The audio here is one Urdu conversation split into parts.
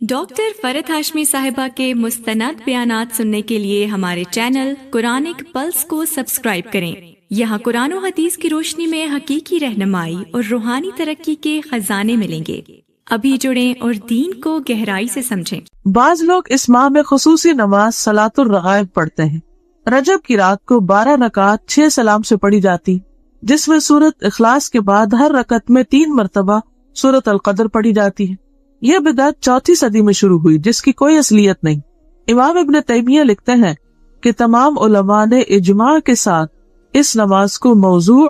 ڈاکٹر فرحت ہاشمی صاحبہ کے مستند بیانات سننے کے لیے ہمارے چینل قرآنک پلس کو سبسکرائب کریں۔ یہاں قرآن و حدیث کی روشنی میں حقیقی رہنمائی اور روحانی ترقی کے خزانے ملیں گے۔ ابھی جڑیں اور دین کو گہرائی سے سمجھیں۔ بعض لوگ اس ماہ میں خصوصی نماز صلاۃ الرغائب پڑھتے ہیں۔ رجب کی رات کو 12 رکعات 6 سلام سے پڑھی جاتی، جس میں سورۃ اخلاص کے بعد ہر رکعت میں 3 مرتبہ سورۃ القدر پڑھی جاتی ہے۔ یہ بدعت 4 صدی میں شروع ہوئی، جس کی کوئی اصلیت نہیں۔ امام ابن تیمیہ لکھتے ہیں کہ تمام علماء نے اجماع کے ساتھ اس نماز کو موضوع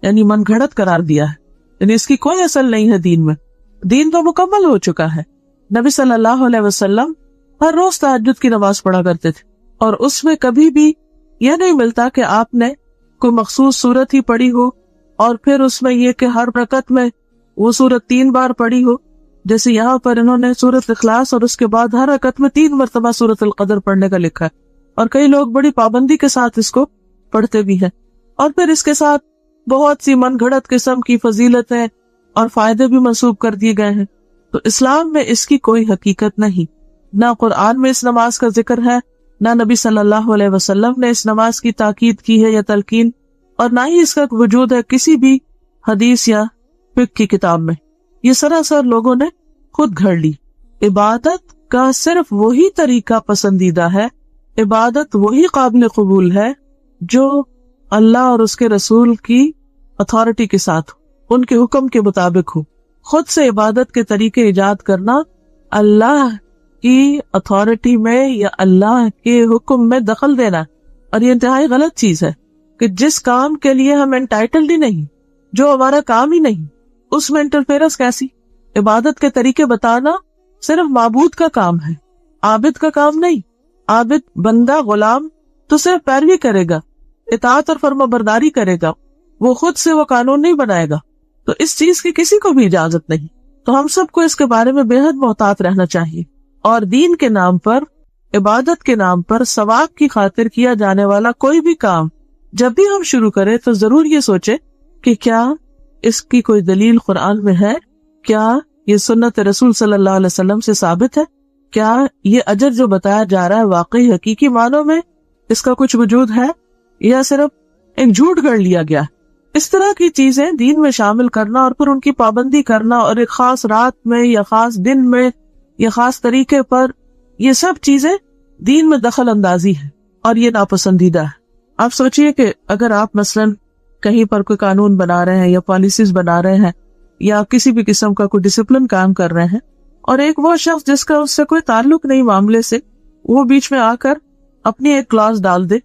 یعنی من گھڑت قرار دیا ہے، یعنی اس کی کوئی اصل نہیں ہے دین میں۔ دین تو مکمل ہو چکا ہے۔ نبی صلی اللہ علیہ وسلم ہر روز تہجد کی نماز پڑھا کرتے تھے، اور اس میں کبھی بھی یہ نہیں ملتا کہ آپ نے کوئی مخصوص سورت ہی پڑھی ہو اور پھر اس میں یہ کہ ہر رکعت میں وہ سورت 3 بار پڑھی ہو، جیسے یہاں پر انہوں نے سورۃ اخلاص اور اس کے بعد ہر رکعت میں 3 مرتبہ سورۃ القدر پڑھنے کا لکھا ہے، اور کئی لوگ بڑی پابندی کے ساتھ اس کو پڑھتے بھی ہیں، اور پھر اس کے ساتھ بہت سی من گھڑت قسم کی فضیلتیں اور فائدے بھی منسوب کر دیے گئے ہیں۔ تو اسلام میں اس کی کوئی حقیقت نہیں، نہ قرآن میں اس نماز کا ذکر ہے، نہ نبی صلی اللہ علیہ وسلم نے اس نماز کی تاکید کی ہے یا تلقین، اور نہ ہی اس کا وجود ہے کسی بھی حدیث یا فقہ کی کتاب میں۔ یہ سراسر لوگوں نے خود گھڑ لی۔ عبادت کا صرف وہی طریقہ پسندیدہ ہے، عبادت وہی قابل قبول ہے جو اللہ اور اس کے رسول کی اتھارٹی کے ساتھ ہو، ان کے حکم کے مطابق ہو۔ خود سے عبادت کے طریقے ایجاد کرنا اللہ کی اتھارٹی میں یا اللہ کے حکم میں دخل دینا، اور یہ انتہائی غلط چیز ہے کہ جس کام کے لیے ہم انٹائٹلڈ ہی نہیں، جو ہمارا کام ہی نہیں، اس میں انٹرفیرنس کیسی؟ عبادت کے طریقے بتانا صرف معبود کا کام ہے، عابد کا کام نہیں۔ عابد بندہ غلام تو صرف پیروی کرے گا، اطاعت اور فرما برداری کرے گا، وہ خود سے وہ قانون نہیں بنائے گا۔ تو اس چیز کی کسی کو بھی اجازت نہیں۔ تو ہم سب کو اس کے بارے میں بے حد محتاط رہنا چاہیے، اور دین کے نام پر، عبادت کے نام پر، ثواب کی خاطر کیا جانے والا کوئی بھی کام جب بھی ہم شروع کریں تو ضرور یہ سوچیں کہ کیا اس کی کوئی دلیل قرآن میں ہے، کیا یہ سنت رسول صلی اللہ علیہ وسلم سے ثابت ہے، کیا یہ اجر جو بتایا جا رہا ہے واقعی حقیقی معنوں میں اس کا کچھ وجود ہے، یا صرف ایک جھوٹ گڑھ لیا گیا۔ اس طرح کی چیزیں دین میں شامل کرنا اور پھر ان کی پابندی کرنا، اور ایک خاص رات میں یا خاص دن میں یا خاص طریقے پر، یہ سب چیزیں دین میں دخل اندازی ہے، اور یہ ناپسندیدہ ہے۔ آپ سوچئے کہ اگر آپ مثلاً کہیں پر کوئی قانون بنا رہے ہیں یا پالیسیز بنا رہے ہیں یا کسی بھی قسم کا کوئی ڈسپلن کام کر رہے ہیں، اور ایک وہ شخص جس کا اس سے کوئی تعلق نہیں معاملے سے، وہ بیچ میں آ کر اپنی ایک کلاس ڈال دے،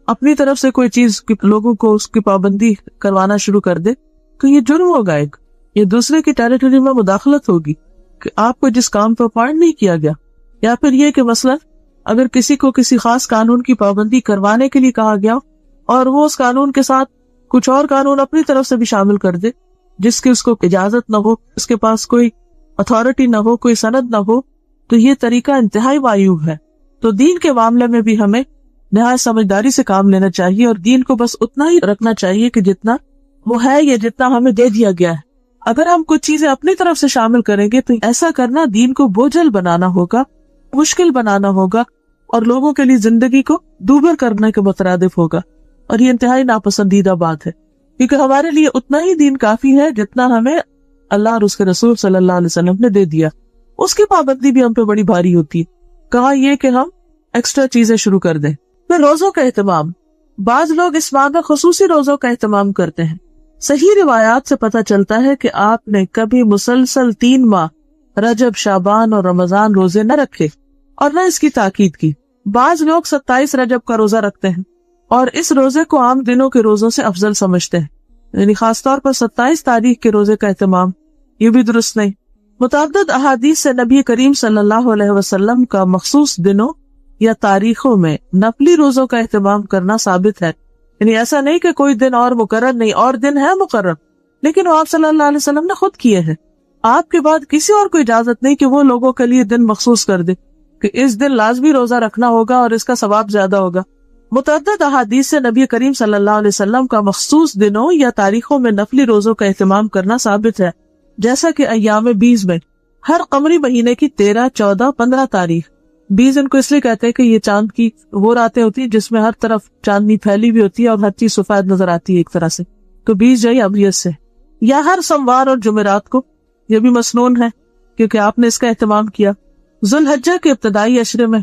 اپنی طرف سے کوئی چیز لوگوں کو اس کی پابندی کروانا شروع کر دے، تو یہ جرم ہوگا، ایک یہ دوسرے کی ٹیریٹری میں مداخلت ہوگی کہ آپ کو جس کام پہ اپوائنٹ نہیں کیا گیا۔ یا پھر یہ کہ مثلاً اگر کسی کو کسی خاص قانون کی پابندی کروانے کے لیے کہا گیا اور وہ اس قانون کے ساتھ کچھ اور قانون اپنی طرف سے بھی شامل کر دے جس کی اس کو اجازت نہ ہو، اس کے پاس کوئی اتھارٹی نہ ہو، کوئی سند نہ ہو، تو یہ طریقہ انتہائی معیوب ہے۔ تو دین کے معاملے میں بھی ہمیں نہایت سمجھداری سے کام لینا چاہیے، اور دین کو بس اتنا ہی رکھنا چاہیے کہ جتنا وہ ہے یا جتنا ہمیں دے دیا گیا ہے۔ اگر ہم کچھ چیزیں اپنی طرف سے شامل کریں گے تو ایسا کرنا دین کو بوجھل بنانا ہوگا، مشکل بنانا ہوگا، اور لوگوں کے لیے زندگی کو دوبھر کرنے کے مترادف ہوگا، اور یہ انتہائی ناپسندیدہ بات ہے، کیونکہ ہمارے لیے اتنا ہی دین کافی ہے جتنا ہمیں اللہ اور اس کے رسول صلی اللہ علیہ وسلم نے دے دیا۔ اس کی پابندی بھی ہم پہ بڑی بھاری ہوتی ہے، کہا یہ کہ ہم ایکسٹرا چیزیں شروع کر دیں۔ پھر روزوں کا اہتمام، بعض لوگ اس ماہ میں خصوصی روزوں کا اہتمام کرتے ہیں۔ صحیح روایات سے پتہ چلتا ہے کہ آپ نے کبھی مسلسل 3 ماہ رجب، شعبان اور رمضان روزے نہ رکھے اور نہ اس کی تاکید کی۔ بعض لوگ 27 رجب کا روزہ رکھتے ہیں اور اس روزے کو عام دنوں کے روزوں سے افضل سمجھتے ہیں، یعنی خاص طور پر 27 تاریخ کے روزے کا اہتمام، یہ بھی درست نہیں۔ متعدد احادیث سے نبی کریم صلی اللہ علیہ وسلم کا مخصوص دنوں یا تاریخوں میں نفلی روزوں کا اہتمام کرنا ثابت ہے، یعنی ایسا نہیں کہ کوئی دن اور مقرر نہیں، اور دن ہے مقرر، لیکن وہ آپ صلی اللہ علیہ وسلم نے خود کیے ہیں۔ آپ کے بعد کسی اور کو اجازت نہیں کہ وہ لوگوں کے لیے دن مخصوص کر دے کہ اس دن لازمی روزہ رکھنا ہوگا اور اس کا ثواب زیادہ ہوگا۔ متعدد احادیث سے نبی کریم صلی اللہ علیہ وسلم کا مخصوص دنوں یا تاریخوں میں نفلی روزوں کا اہتمام کرنا ثابت ہے، جیسا کہ ایام 20 میں ہر قمری مہینے کی 13, 14, 15 تاریخ. 20 ان کو اس لیے کہتے ہیں کہ یہ چاند کی وہ راتیں ہوتی ہیں جس میں ہر طرف چاندنی پھیلی بھی ہوتی ہے اور ہر چیز سفید نظر آتی ہے ایک طرح سے. تو 20 جو ہے ابریت سے. یا ہر سوموار اور جمعرات کو، یہ بھی مسنون ہے کیونکہ آپ نے اس کا اہتمام کیا. ذوالحجہ کے ابتدائی عشرے میں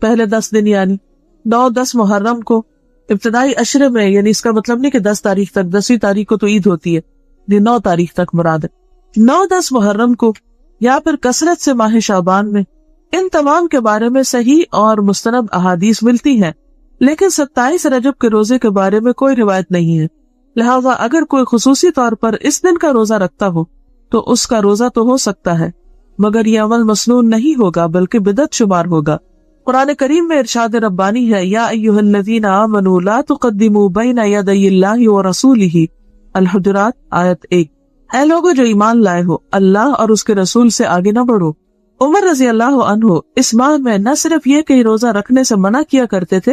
پہلے 10 دن یعنی 9, 10 محرم کو ابتدائی عشرے میں، یعنی اس کا مطلب نہیں کہ 10 تاریخ تک، 10ویں تاریخ کو تو عید ہوتی ہے، یہ 9 تاریخ تک مراد ہے. 9, 10 محرم کو یا پھر کثرت سے ماہ شعبان میں. ان تمام کے بارے میں صحیح اور مستند احادیث ملتی ہیں، لیکن 27 رجب کے روزے کے بارے میں کوئی روایت نہیں ہے. لہذا اگر کوئی خصوصی طور پر اس دن کا روزہ رکھتا ہو تو اس کا روزہ تو ہو سکتا ہے، مگر یہ عمل مسنون نہیں ہوگا بلکہ بدعت شمار ہوگا. قرآن کریم میں ارشاد ربانی ہے، یا ایھا الذین آمنوا لا تقدموا بین یدی اللہ ورسولہ. الحجرات آیت 1. اے لوگو جو ایمان لائے ہو، اللہ اور اس کے رسول سے آگے نہ بڑھو. عمر رضی اللہ عنہ اس ماہ میں نہ صرف یہ کہ روزہ رکھنے سے منع کیا کرتے تھے،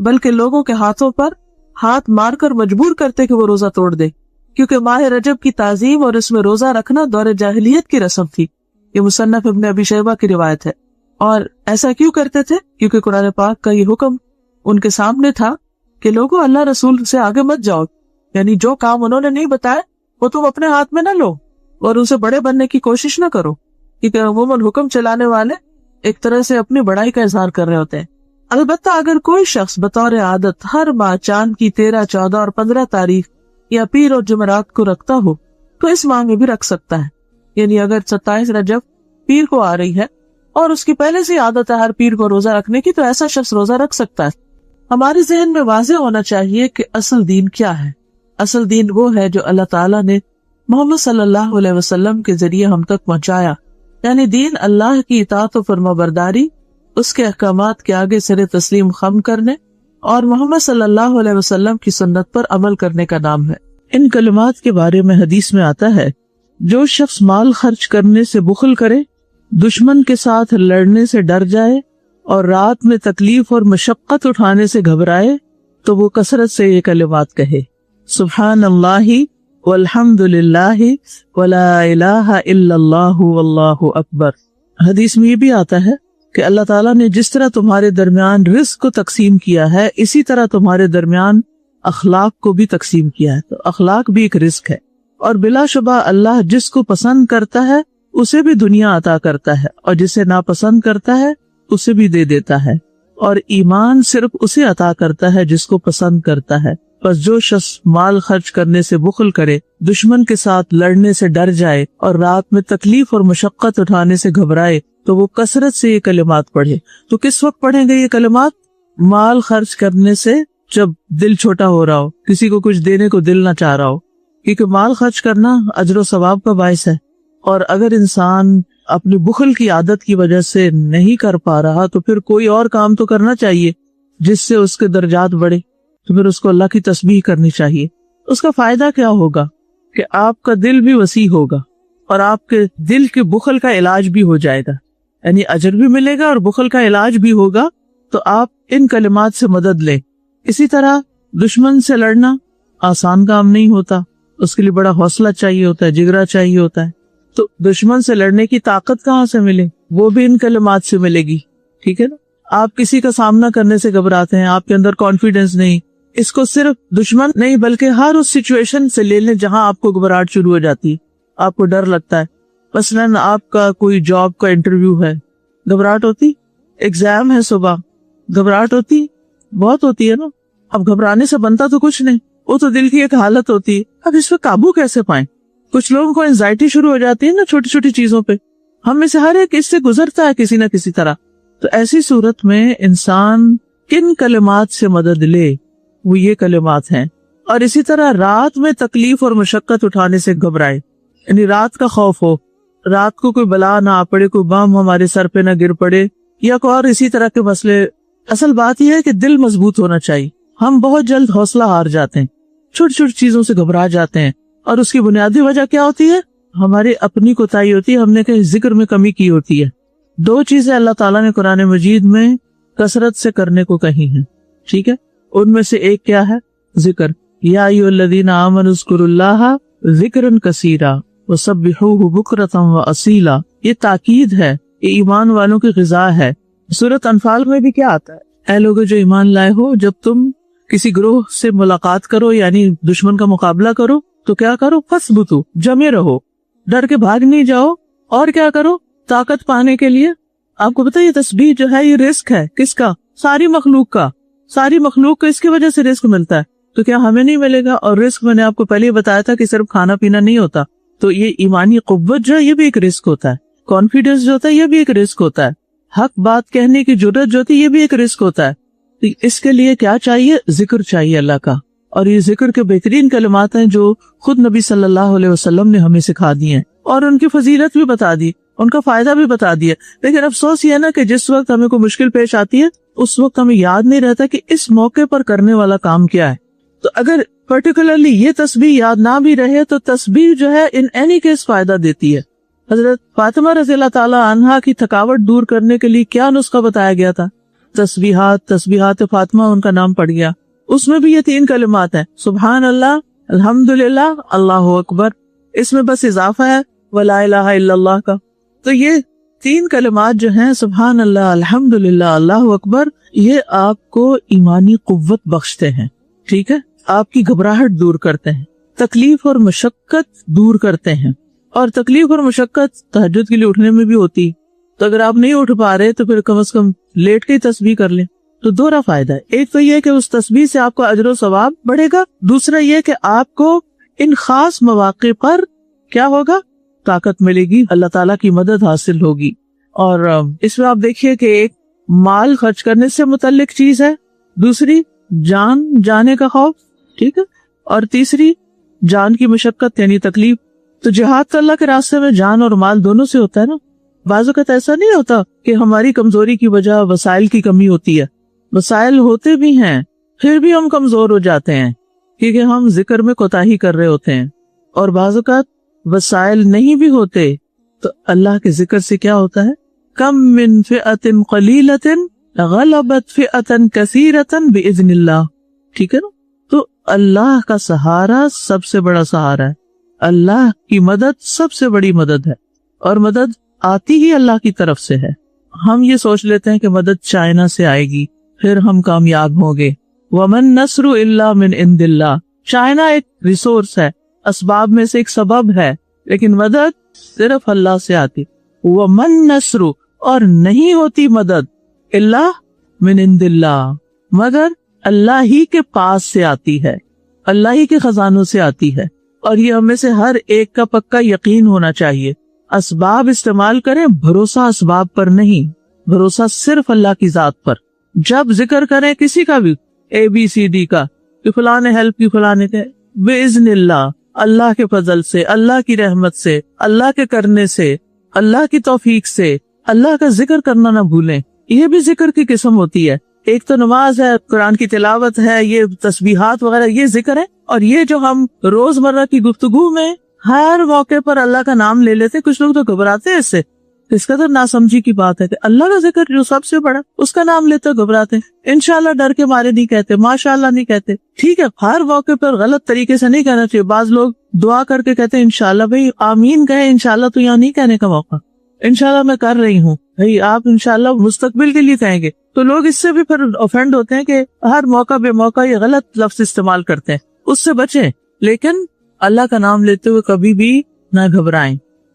بلکہ لوگوں کے ہاتھوں پر ہاتھ مار کر مجبور کرتے کہ وہ روزہ توڑ دے، کیونکہ ماہ رجب کی تعظیم اور اس میں روزہ رکھنا دور جاہلیت کی رسم تھی. یہ مصنف ابن ابی شیبہ کی روایت ہے. اور ایسا کیوں کرتے تھے؟ کیونکہ قرآن پاک کا یہ حکم ان کے سامنے تھا کہ لوگوں اللہ رسول سے آگے مت جاؤ، یعنی جو کام انہوں نے نہیں بتایا وہ تم اپنے ہاتھ میں نہ لو اور ان سے بڑے بننے کی کوشش نہ کرو، کیونکہ عموماً حکم چلانے والے ایک طرح سے اپنی بڑائی کا اظہار کر رہے ہوتے ہیں. البتہ اگر کوئی شخص بطور عادت ہر ماہ چاند کی 13, 14 اور 15 تاریخ یا پیر اور جمعرات کو رکھتا ہو تو اس ماہ میں بھی رکھ سکتا ہے. یعنی اگر 27 رجب پیر کو آ رہی ہے اور اس کی پہلے سے عادت ہے ہر پیر کو روزہ رکھنے کی، تو ایسا شخص روزہ رکھ سکتا ہے. ہمارے ذہن میں واضح ہونا چاہیے کہ اصل دین کیا ہے. اصل دین وہ ہے جو اللہ تعالیٰ نے محمد صلی اللہ علیہ وسلم کے ذریعے ہم تک پہنچایا. یعنی دین اللہ کی اطاعت و فرما برداری، اس کے احکامات کے آگے سر تسلیم خم کرنے اور محمد صلی اللہ علیہ وسلم کی سنت پر عمل کرنے کا نام ہے. ان کلمات کے بارے میں حدیث میں آتا ہے، جو شخص مال خرچ کرنے سے بخل کرے، دشمن کے ساتھ لڑنے سے ڈر جائے اور رات میں تکلیف اور مشقت اٹھانے سے گھبرائے تو وہ کثرت سے یہ کلمات کہے، سبحان اللہ والحمد للہ ولا الہ الا اللہ واللہ اکبر. حدیث میں یہ بھی آتا ہے کہ اللہ تعالیٰ نے جس طرح تمہارے درمیان رزق کو تقسیم کیا ہے، اسی طرح تمہارے درمیان اخلاق کو بھی تقسیم کیا ہے. تو اخلاق بھی ایک رزق ہے، اور بلا شبہ اللہ جس کو پسند کرتا ہے اسے بھی دنیا عطا کرتا ہے، اور جسے ناپسند کرتا ہے اسے بھی دے دیتا ہے. اور ایمان صرف اسے عطا کرتا ہے جس کو پسند کرتا ہے. بس جو شخص مال خرچ کرنے سے بخل کرے، دشمن کے ساتھ لڑنے سے ڈر جائے اور رات میں تکلیف اور مشقت اٹھانے سے گھبرائے تو وہ کثرت سے یہ کلمات پڑھے. تو کس وقت پڑھیں گے یہ کلمات؟ مال خرچ کرنے سے جب دل چھوٹا ہو رہا ہو، کسی کو کچھ دینے کو دل نہ چاہ رہا ہو، کیونکہ مال خرچ کرنا اجر و ثواب کا باعث ہے. اور اگر انسان اپنی بخل کی عادت کی وجہ سے نہیں کر پا رہا تو پھر کوئی اور کام تو کرنا چاہیے جس سے اس کے درجات بڑھے. تو پھر اس کو اللہ کی تسبیح کرنی چاہیے. اس کا فائدہ کیا ہوگا کہ آپ کا دل بھی وسیع ہوگا اور آپ کے دل کے بخل کا علاج بھی ہو جائے گا، یعنی اجر بھی ملے گا اور بخل کا علاج بھی ہوگا. تو آپ ان کلمات سے مدد لیں. اسی طرح دشمن سے لڑنا آسان کام نہیں ہوتا، اس کے لیے بڑا حوصلہ چاہیے ہوتا ہے، جگرا چاہیے ہوتا ہے. تو دشمن سے لڑنے کی طاقت کہاں سے ملے؟ وہ بھی ان کلمات سے ملے گی. ٹھیک ہے نا؟ آپ کسی کا سامنا کرنے سے گھبراتے ہیں، آپ کے اندر کانفیڈنس نہیں، اس کو صرف دشمن نہیں بلکہ ہر اس سچویشن سے لے لیں جہاں آپ کو گھبراہٹ شروع ہو جاتی ہے، آپ کو ڈر لگتا ہے. مثلاً آپ کا کوئی جاب کا انٹرویو ہے، گھبراہٹ ہوتی، ایگزام ہے صبح، گھبراہٹ ہوتی، بہت ہوتی ہے نا. اب گھبرانے سے بنتا تو کچھ نہیں، وہ تو دل کی ایک حالت ہوتی ہے. اب اس پہ قابو کیسے پائیں؟ کچھ لوگوں کو انزائٹی شروع ہو جاتی ہے نا چھوٹی چھوٹی چیزوں پہ. ہم میں سے ہر ایک اس سے گزرتا ہے کسی نہ کسی طرح. تو ایسی صورت میں انسان کن کلمات سے مدد لے؟ وہ یہ کلمات ہیں. اور اسی طرح رات میں تکلیف اور مشقت اٹھانے سے گھبرائے، یعنی رات کا خوف ہو، رات کو کوئی بلا نہ آ پڑے، کوئی بم ہمارے سر پہ نہ گر پڑے یا کوئی اور اسی طرح کے مسئلے. اصل بات یہ ہے کہ دل مضبوط ہونا چاہیے. ہم بہت جلد حوصلہ ہار جاتے ہیں، چھوٹی چھوٹی چیزوں سے گھبرا جاتے ہیں، اور اس کی بنیادی وجہ کیا ہوتی ہے؟ ہماری اپنی کوتاہی ہوتی ہے، ہم نے کہیں ذکر میں کمی کی ہوتی ہے. 2 چیزیں اللہ تعالیٰ نے قرآن مجید میں کثرت سے کرنے کو کہی ہیں. ٹھیک ہے، ان میں سے ایک کیا ہے؟ ذکر. یا ایھا الذین آمنوا اذکروا اللہ ذکرا کثیرا وسبحوہ بکرۃ واصیلا. یہ تاکید ہے، یہ ایمان والوں کی غذا ہے۔ سورۃ انفال میں بھی کیا آتا ہے؟ اے لوگو جو ایمان لائے ہو، جب تم کسی گروہ سے ملاقات کرو یعنی دشمن کا مقابلہ کرو تو کیا کرو؟ فثبتو، جمے رہو، ڈر کے بھاگ نہیں جاؤ، اور کیا کرو؟ طاقت پانے کے لیے آپ کو پتہ یہ تسبیح جو ہے یہ رزق ہے، کس کا؟ ساری مخلوق کا۔ ساری مخلوق کو اس کی وجہ سے رزق ملتا ہے، تو کیا ہمیں نہیں ملے گا؟ اور رزق میں نے آپ کو پہلے ہی بتایا تھا کہ صرف کھانا پینا نہیں ہوتا، تو یہ ایمانی قوت جو ہے یہ بھی ایک رزق ہوتا ہے، کانفیڈنس جو ہوتا ہے یہ بھی ایک رزق ہوتا ہے، حق بات کہنے کی جرأت جو ہوتی ہے یہ بھی ایک رزق ہوتا ہے۔ تو اس کے لیے کیا چاہیے؟ ذکر چاہیے اللہ کا، اور یہ ذکر کے بہترین کلمات ہیں جو خود نبی صلی اللہ علیہ وسلم نے ہمیں سکھا دی ہیں، اور ان کی فضیلت بھی بتا دی، ان کا فائدہ بھی بتا دیا۔ لیکن افسوس یہ ہے نا کہ جس وقت ہمیں کوئی مشکل پیش آتی ہے اس وقت ہمیں یاد نہیں رہتا کہ اس موقع پر کرنے والا کام کیا ہے۔ تو اگر پرٹیکولرلی یہ تسبیح یاد نہ بھی رہے تو تسبیح جو ہے ان اینی کیس فائدہ دیتی ہے۔ حضرت فاطمہ رضی اللہ تعالی عنہا کی تھکاوٹ دور کرنے کے لیے کیا نسخہ بتایا گیا تھا؟ تسبیحات فاطمہ ان کا نام پڑ گیا، اس میں بھی یہ 3 کلمات ہیں، سبحان اللہ، الحمدللہ، اللہ اکبر، اس میں بس اضافہ ہے ولا الہ الا اللہ کا۔ تو یہ 3 کلمات جو ہیں سبحان اللہ، الحمدللہ، اللہ اکبر، یہ آپ کو ایمانی قوت بخشتے ہیں، ٹھیک ہے، آپ کی گھبراہٹ دور کرتے ہیں، تکلیف اور مشقت دور کرتے ہیں۔ اور تکلیف اور مشقت تہجد کے لیے اٹھنے میں بھی ہوتی، تو اگر آپ نہیں اٹھ پا رہے تو پھر کم از کم لیٹ کے تسبیح کر لیں، تو 2 فائدہ ہے۔ ایک تو یہ کہ اس تسبیح سے آپ کو اجر و ثواب بڑھے گا، دوسرا یہ کہ آپ کو ان خاص مواقع پر کیا ہوگا؟ طاقت ملے گی، اللہ تعالیٰ کی مدد حاصل ہوگی۔ اور اس میں آپ دیکھیے کہ ایک مال خرچ کرنے سے متعلق چیز ہے، دوسری جان جانے کا خوف، ٹھیک ہے، اور تیسری جان کی مشقت یعنی تکلیف۔ تو جہاد تو اللہ کے راستے میں جان اور مال دونوں سے ہوتا ہے نا۔ بعض اوقات ایسا نہیں ہوتا کہ ہماری کمزوری کی وجہ وسائل کی کمی ہوتی ہے، وسائل ہوتے بھی ہیں پھر بھی ہم کمزور ہو جاتے ہیں کیونکہ ہم ذکر میں کوتاہی کر رہے ہوتے ہیں، اور بعض اوقات وسائل نہیں بھی ہوتے تو اللہ کے ذکر سے کیا ہوتا ہے؟ کم من فئۃ قلیلۃ غلبت فئۃ کثیرۃ باذن اللہ، ٹھیک ہے نا۔ تو اللہ کا سہارا سب سے بڑا سہارا ہے، اللہ کی مدد سب سے بڑی مدد ہے، اور مدد آتی ہی اللہ کی طرف سے ہے۔ ہم یہ سوچ لیتے ہیں کہ مدد چائنا سے آئے گی پھر ہم کامیاب ہوں گے، ومن نصر الا من عند اللہ، چائنا ایک ریسورس ہے، اسباب میں سے ایک سبب ہے، لیکن مدد صرف اللہ سے آتی۔ ومن نصر، اور نہیں ہوتی مدد، الا من عند اللہ، مگر اللہ ہی کے پاس سے آتی ہے، اللہ ہی کے خزانوں سے آتی ہے۔ اور یہ ہمیں سے ہر ایک کا پکا یقین ہونا چاہیے۔ اسباب استعمال کریں، بھروسہ اسباب پر نہیں، بھروسہ صرف اللہ کی ذات پر۔ جب ذکر کریں کسی کا بھی ABCD کا کہ فلاں نے ہیلپ کی، فلاں نے کہ باذن اللہ، اللہ کے فضل سے، اللہ کی رحمت سے، اللہ کے کرنے سے، اللہ کی توفیق سے، اللہ کا ذکر کرنا نہ بھولیں۔ یہ بھی ذکر کی قسم ہوتی ہے، ایک تو نماز ہے، قرآن کی تلاوت ہے، یہ تسبیحات وغیرہ یہ ذکر ہے، اور یہ جو ہم روزمرہ کی گفتگو میں ہر موقع پر اللہ کا نام لے لیتے، کچھ لوگ تو گھبراتے ہیں اس سے، اس قدر ناسمجھی کی بات ہے کہ اللہ کا ذکر جو سب سے بڑا اس کا نام لیتے گھبراتے، انشاءاللہ ڈر کے مارے نہیں کہتے، ماشاءاللہ نہیں کہتے، ٹھیک ہے، ہر موقع پر غلط طریقے سے نہیں کہنا چاہیے۔ بعض لوگ دعا کر کے کہتے ہیں انشاءاللہ، بھائی آمین کہیں، انشاءاللہ تو یہاں نہیں کہنے کا موقع، انشاءاللہ میں کر رہی ہوں، بھائی آپ انشاءاللہ مستقبل کے لیے کہیں گے، تو لوگ اس سے بھی پھر آفینڈ ہوتے ہیں کہ ہر موقع بے موقع یہ غلط لفظ استعمال کرتے ہیں، اس سے بچیں، لیکن اللہ کا نام لیتے ہوئے کبھی بھی نہ گھبرائیں۔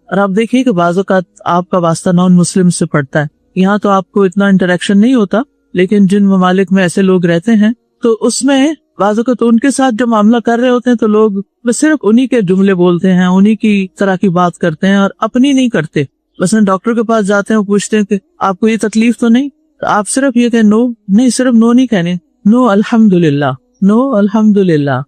اور آپ دیکھیے کہ بعض اوقات آپ کا واسطہ نان مسلم سے پڑتا ہے، یہاں تو آپ کو اتنا انٹریکشن نہیں ہوتا، لیکن جن ممالک میں ایسے لوگ رہتے ہیں تو اس میں بعض اوقات ان کے ساتھ جو معاملہ کر رہے ہوتے ہیں تو لوگ بس صرف انہی کے جملے بولتے ہیں، انہی کی طرح کی بات کرتے ہیں اور اپنی نہیں کرتے۔ مثلا ڈاکٹر کے پاس جاتے ہیں، وہ پوچھتے ہیں کہ آپ کو یہ تکلیف تو نہیں، تو آپ صرف یہ کہ نو نہیں، صرف نو نہیں کہنے، نو الحمدللہ، نو الحمدللہ۔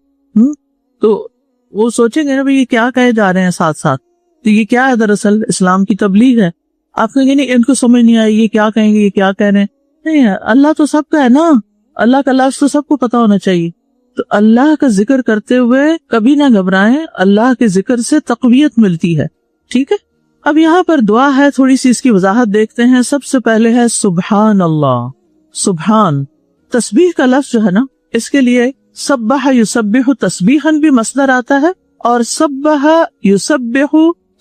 تو وہ سوچیں گے نا بھائی یہ کیا کہے جا رہے ہیں ساتھ ساتھ، تو یہ کیا ہے؟ دراصل اسلام کی تبلیغ ہے۔ آپ کہیں گے نہیں ان کو سمجھ نہیں آئی، یہ کیا کہیں گے، یہ کیا کہہ رہے ہیں، نہیں، اللہ تو سب کا ہے نا، اللہ کا لفظ تو سب کو پتا ہونا چاہیے۔ تو اللہ کا ذکر کرتے ہوئے کبھی نہ گھبرائیں، اللہ کے ذکر سے تقویت ملتی ہے، ٹھیک ہے۔ اب یہاں پر دعا ہے، تھوڑی سی اس کی وضاحت دیکھتے ہیں۔ سب سے پہلے ہے سبحان اللہ، سبحان تسبیح کا لفظ جو ہے نا، اس کے لیے سبح یسبح تسبیحا بھی مصدر آتا ہے، اور سبح یسبح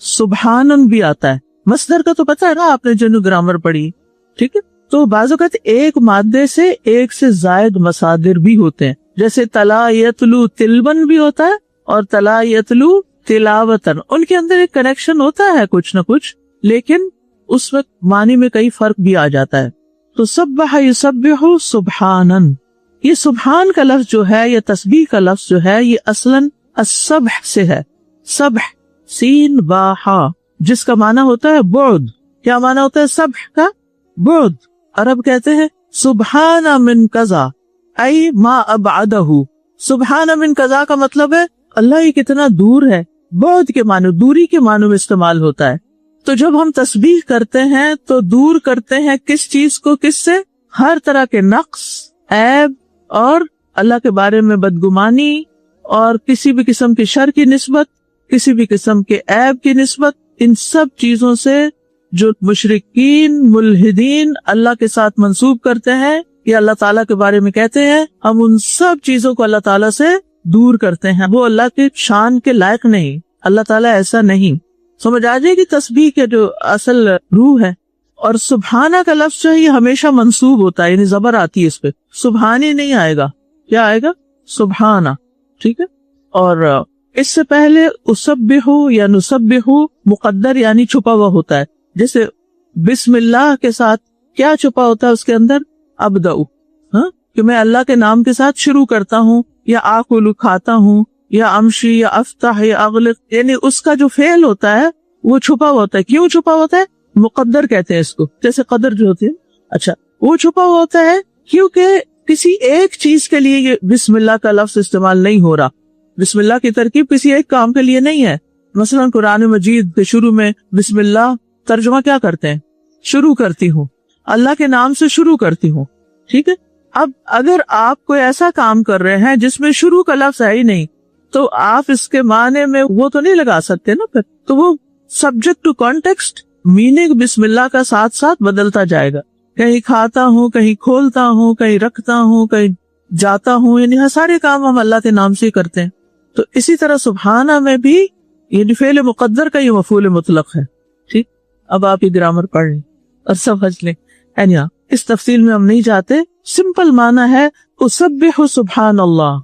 سبحانا بھی آتا ہے، مصدر کا تو پتا ہے نا آپ نے جنو گرامر پڑھی, ٹھیک ہے. تو بعض اوقات ایک مادے سے ایک سے زائد مصادر بھی ہوتے ہیں, جیسے تلا یتلو تلبن بھی ہوتا ہے اور تلا یتلو تلاوتن, ان کے اندر ایک کنیکشن ہوتا ہے کچھ نہ کچھ, لیکن اس وقت معنی میں کئی فرق بھی آ جاتا ہے. تو سبح یسبح سبحانن, یہ سبحان کا لفظ جو ہے, یہ تسبیح کا لفظ جو ہے, یہ اصلاً السبح سے ہے. سبح سین با ہا, جس کا معنی ہوتا ہے بعد. کیا معنی ہوتا ہے سبح کا؟ بعد. عرب کہتے ہیں سبحان من قضا ای ما ابعدہ. سبحان من قضا کا مطلب ہے اللہ یہ کتنا دور ہے. بعد کے معنی, دوری کے معنی میں استعمال ہوتا ہے. تو جب ہم تسبیح کرتے ہیں تو دور کرتے ہیں کس چیز کو کس سے؟ ہر طرح کے نقص, عیب اور اللہ کے بارے میں بدگمانی اور کسی بھی قسم کی شر کی نسبت, کسی بھی قسم کے عیب کی نسبت, ان سب چیزوں سے جو مشرکین ملحدین اللہ کے ساتھ منسوب کرتے ہیں یا اللہ تعالیٰ کے بارے میں کہتے ہیں, ہم ان سب چیزوں کو اللہ تعالیٰ سے دور کرتے ہیں. وہ اللہ کے شان کے لائق نہیں, اللہ تعالیٰ ایسا نہیں. سمجھ آ جائے گی تسبیح کے جو اصل روح ہے. اور سبحانہ کا لفظ جو ہے یہ ہمیشہ منسوب ہوتا ہے, یعنی زبر آتی ہے اس پہ, سبحانی نہیں آئے گا. کیا آئے گا؟ سبحانہ, ٹھیک ہے. اور اس سے پہلے اسبح یا نسبح مقدر یعنی چھپا ہوا ہوتا ہے. جیسے بسم اللہ کے ساتھ کیا چھپا ہوتا ہے اس کے اندر؟ ابدأ, کہ میں اللہ کے نام کے ساتھ شروع کرتا ہوں, یا آکل کھاتا ہوں, یا امشی یا افتح یا اغلق, یعنی اس کا جو فعل ہوتا ہے وہ چھپا ہوا ہوتا ہے. کیوں چھپا ہوتا ہے؟ مقدر کہتے ہیں اس کو, جیسے قدر جو ہوتی ہے. اچھا, وہ چھپا ہوا ہوتا ہے کیونکہ کسی ایک چیز کے لیے یہ بسم اللہ کا لفظ استعمال نہیں ہو رہا. بسم اللہ کی ترکیب کسی ایک کام کے لیے نہیں ہے. مثلا قرآن مجید کے شروع میں بسم اللہ ترجمہ کیا کرتے ہیں؟ شروع کرتی ہوں, اللہ کے نام سے شروع کرتی ہوں, ٹھیک ہے. اب اگر آپ کوئی ایسا کام کر رہے ہیں جس میں شروع کا لفظ ہے ہی نہیں, تو آپ اس کے معنی میں وہ تو نہیں لگا سکتے نا پھر. تو وہ سبجیکٹ ٹو کانٹیکسٹ میننگ بسم اللہ کا ساتھ ساتھ بدلتا جائے گا. کہیں کھاتا ہوں, کہیں کھولتا ہوں, کہیں رکھتا ہوں, کہیں جاتا ہوں, یعنی سارے کام ہم اللہ کے نام سے ہی کرتے ہیں. تو اسی طرح سبحانہ میں بھی یہ فعل مقدر کا یہ مفعول مطلق ہے. ٹھیک, اب آپ یہ گرامر پڑھ لیں اور سمجھ لیں. اس تفصیل میں ہم نہیں جاتے. سمپل معنی ہے اسبح سبحان اللہ,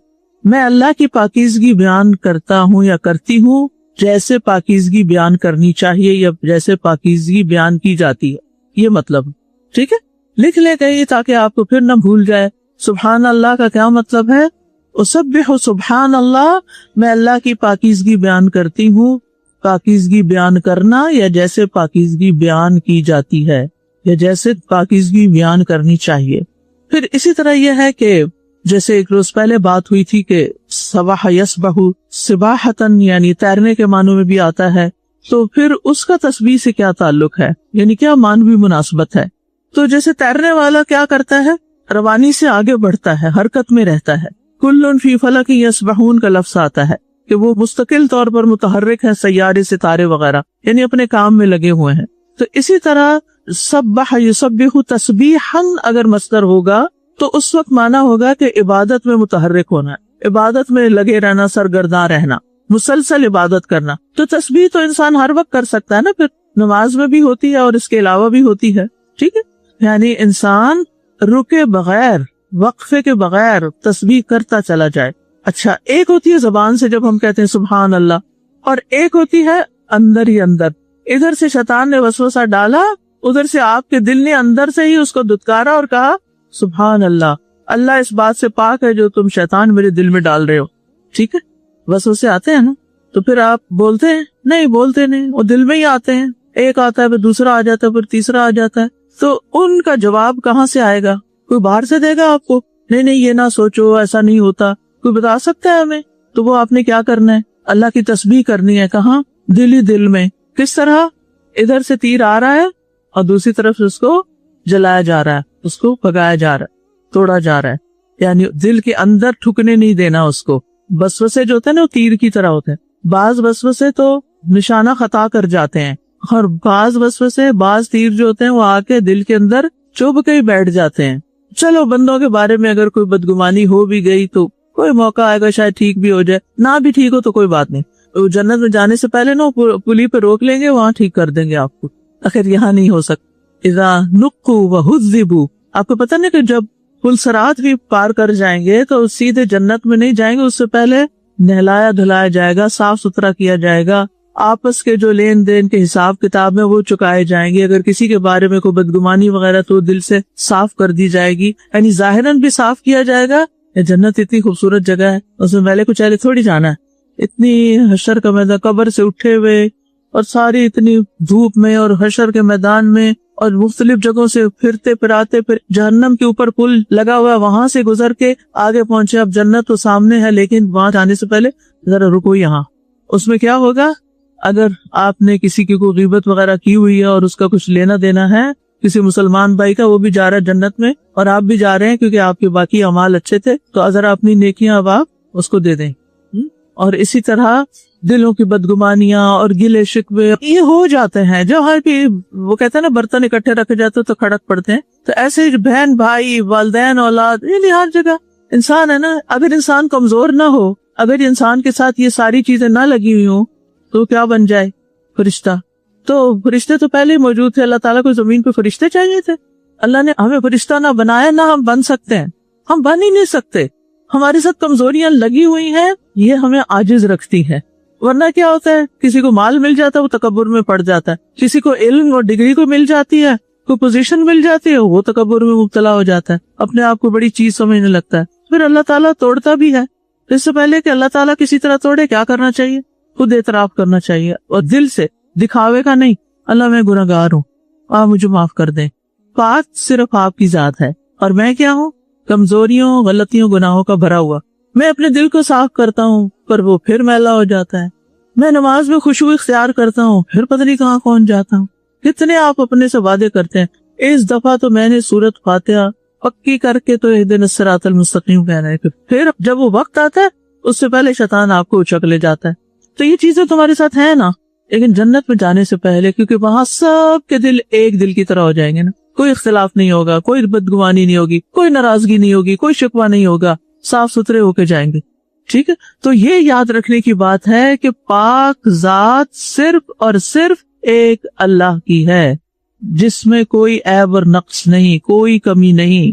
میں اللہ کی پاکیزگی بیان کرتا ہوں یا کرتی ہوں جیسے پاکیزگی بیان کرنی چاہیے یا جیسے پاکیزگی بیان کی جاتی ہے. یہ مطلب, ٹھیک ہے, لکھ لے گئے تاکہ آپ کو پھر نہ بھول جائے. سبحان اللہ کا کیا مطلب ہے؟ اسبح سبحان اللہ, میں اللہ کی پاکیزگی بیان کرتی ہوں. پاکیزگی بیان کرنا یا جیسے پاکیزگی بیان کی جاتی ہے یا جیسے پاکیزگی بیان کرنی چاہیے. پھر اسی طرح یہ ہے کہ جیسے ایک روز پہلے بات ہوئی تھی کہ سبح یسبح سباحتن یعنی تیرنے کے معنوں میں بھی آتا ہے, تو پھر اس کا تسبیح سے کیا تعلق ہے, یعنی کیا معنوی مناسبت ہے. تو جیسے تیرنے والا کیا کرتا ہے؟ روانی سے آگے بڑھتا ہے, حرکت میں رہتا ہے. کل فی فلک یسبحون کا لفظ آتا ہے کہ وہ مستقل طور پر متحرک ہے, سیارے ستارے وغیرہ, یعنی اپنے کام میں لگے ہوئے ہیں. تو اسی طرح سبح یسبح تسبیحاً اگر مصدر ہوگا تو اس وقت معنی ہوگا کہ عبادت میں متحرک ہونا, عبادت میں لگے رہنا, سرگرداں رہنا, مسلسل عبادت کرنا. تو تسبیح تو انسان ہر وقت کر سکتا ہے نا, پھر نماز میں بھی ہوتی ہے اور اس کے علاوہ بھی ہوتی ہے. ٹھیک ہے, یعنی انسان رکے بغیر, وقفے کے بغیر تسبیح کرتا چلا جائے. اچھا, ایک ہوتی ہے زبان سے جب ہم کہتے ہیں سبحان اللہ, اور ایک ہوتی ہے اندر ہی اندر. ادھر سے شیطان نے وسوسہ ڈالا, ادھر سے آپ کے دل نے اندر سے ہی اس کو دھتکارا اور کہا سبحان اللہ, اللہ اس بات سے پاک ہے جو تم شیطان میرے دل میں ڈال رہے ہو. ٹھیک ہے, وسوسے آتے ہیں نا, تو پھر آپ بولتے ہیں؟ نہیں, بولتے نہیں, وہ دل میں ہی آتے ہیں. ایک آتا ہے, پھر دوسرا آ جاتا ہے, پھر تیسرا آ جاتا ہے. تو ان کا جواب کہاں سے آئے گا؟ کوئی باہر سے دے گا آپ کو؟ نہیں, یہ نہ سوچو, ایسا نہیں ہوتا. کوئی بتا سکتا ہے ہمیں؟ تو وہ آپ نے کیا کرنا ہے؟ اللہ کی تسبیح کرنی ہے. کہاں؟ دل ہی دل میں. کس طرح؟ ادھر سے تیر آ رہا ہے اور دوسری طرف اس کو جلایا جا رہا ہے, اس کو پکایا جا رہا ہے, توڑا جا رہا ہے. یعنی دل کے اندر ٹھکنے نہیں دینا اس کو. وسوسے جو ہوتے ہیں نا وہ تیر کی طرح ہوتے ہیں. بعض وسوسے تو نشانہ خطا کر جاتے ہیں, اور بعض وسوسے, بعض تیر جو ہوتے ہیں وہ آ کے دل کے اندر چبھ کے بیٹھ جاتے ہیں. چلو, بندوں کے بارے میں اگر کوئی بدگمانی ہو بھی گئی تو کوئی موقع آئے گا شاید ٹھیک بھی ہو جائے, نہ بھی ٹھیک ہو تو کوئی بات نہیں. جنت میں جانے سے پہلے نا پلی پہ روک لیں گے, وہاں ٹھیک کر دیں گے آپ کو. آخر یہاں نہیں ہو سکتا. اذا نقوا وہذبوا، آپ کو پتہ نہیں کہ جب پل صراط بھی پار کر جائیں گے تو سیدھے جنت میں نہیں جائیں گے، اس سے پہلے نہلایا دھلایا جائے گا، صاف ستھرا کیا جائے گا، آپس کے جو لین دین کے حساب کتاب میں وہ چکائے جائیں گے. اگر کسی کے بارے میں کوئی بدگمانی وغیرہ تو دل سے صاف کر دی جائے گی، یعنی ظاہراً بھی صاف کیا جائے گا. یہ جنت اتنی خوبصورت جگہ ہے، اس میں میلے کچیلے تھوڑی جانا ہے. اتنی حشر کا میدان، قبر سے اٹھے ہوئے اور ساری اتنی دھوپ میں اور حشر کے میدان میں اور مختلف جگہوں سے پھرتے پھراتے، پھر جہنم کے اوپر پل لگا ہوا ہے، وہاں سے گزر کے آگے پہنچے. اب جنت تو سامنے ہے، لیکن وہاں جانے سے پہلے ذرا رکو یہاں. اس میں کیا ہوگا؟ اگر آپ نے کسی کی کوئی غیبت وغیرہ کی ہوئی ہے اور اس کا کچھ لینا دینا ہے کسی مسلمان بھائی کا، وہ بھی جا رہا ہے جنت میں اور آپ بھی جا رہے ہیں کیونکہ آپ کے باقی اعمال اچھے تھے، تو ذرا اپنی نیکیاں اب آپ اس کو دے دیں. اور اسی طرح دلوں کی بدگمانیاں اور گلے شکوے یہ ہو جاتے ہیں، جو ہر بھی وہ کہتے ہیں نا برتن اکٹھے رکھے جاتے تو کھڑک پڑتے ہیں. تو ایسے بہن بھائی والدین اولاد یہ ہر جگہ انسان ہے نا. اگر انسان کمزور نہ ہو، اگر انسان کے ساتھ یہ ساری چیزیں نہ لگی ہوئی ہوں تو کیا بن جائے؟ فرشتہ. تو فرشتے تو پہلے ہی موجود تھے، اللہ تعالیٰ کو زمین پہ فرشتے چاہیے تھے. اللہ نے ہمیں فرشتہ نہ بنایا، نہ ہم بن سکتے ہیں، ہم بن ہی نہیں سکتے. ہمارے ساتھ کمزوریاں لگی ہوئی ہیں، یہ ہمیں عاجز رکھتی ہے. ورنہ کیا ہوتا ہے، کسی کو مال مل جاتا ہے وہ تکبر میں پڑ جاتا ہے، کسی کو علم اور ڈگری کو مل جاتی ہے، کوئی پوزیشن مل جاتی ہے، وہ تکبر میں مبتلا ہو جاتا ہے، اپنے آپ کو بڑی چیز سمجھنے لگتا ہے. پھر اللہ تعالیٰ توڑتا بھی ہے. اس سے پہلے کہ اللہ تعالیٰ کسی طرح توڑے، کیا کرنا چاہیے؟ خود اعتراف کرنا چاہیے، اور دل سے، دکھاوے کا نہیں. اللہ میں گناہگار ہوں، آپ مجھے معاف کر دیں. پاک صرف آپ کی ذات ہے اور میں کیا ہوں؟ کمزوریوں، غلطیوں، گناہوں کا بھرا ہوا. میں اپنے دل کو صاف کرتا ہوں پر وہ پھر میلا ہو جاتا ہے. میں نماز میں خشوع اختیار کرتا ہوں، پھر پتہ نہیں کہاں پہنچ جاتا ہوں. کتنے آپ اپنے سے وعدے کرتے ہیں، اس دفعہ تو میں نے سورۃ فاتحہ پکی کر کے تو اہدنا الصراط المستقیم کہنا ہے. پھر جب وہ وقت آتا ہے اس سے پہلے شیطان آپ کو اچک لے جاتا ہے. تو یہ چیزیں تمہارے ساتھ ہیں نا. لیکن جنت میں جانے سے پہلے، کیونکہ وہاں سب کے دل ایک دل کی طرح ہو جائیں گے نا، کوئی اختلاف نہیں ہوگا، کوئی بدگمانی نہیں ہوگی، کوئی ناراضگی نہیں ہوگی، کوئی شکوہ نہیں ہوگا، صاف ستھرے ہو کے جائیں گے. ٹھیک ہے، تو یہ یاد رکھنے کی بات ہے کہ پاک ذات صرف اور صرف ایک اللہ کی ہے، جس میں کوئی عیب اور نقص نہیں، کوئی کمی نہیں،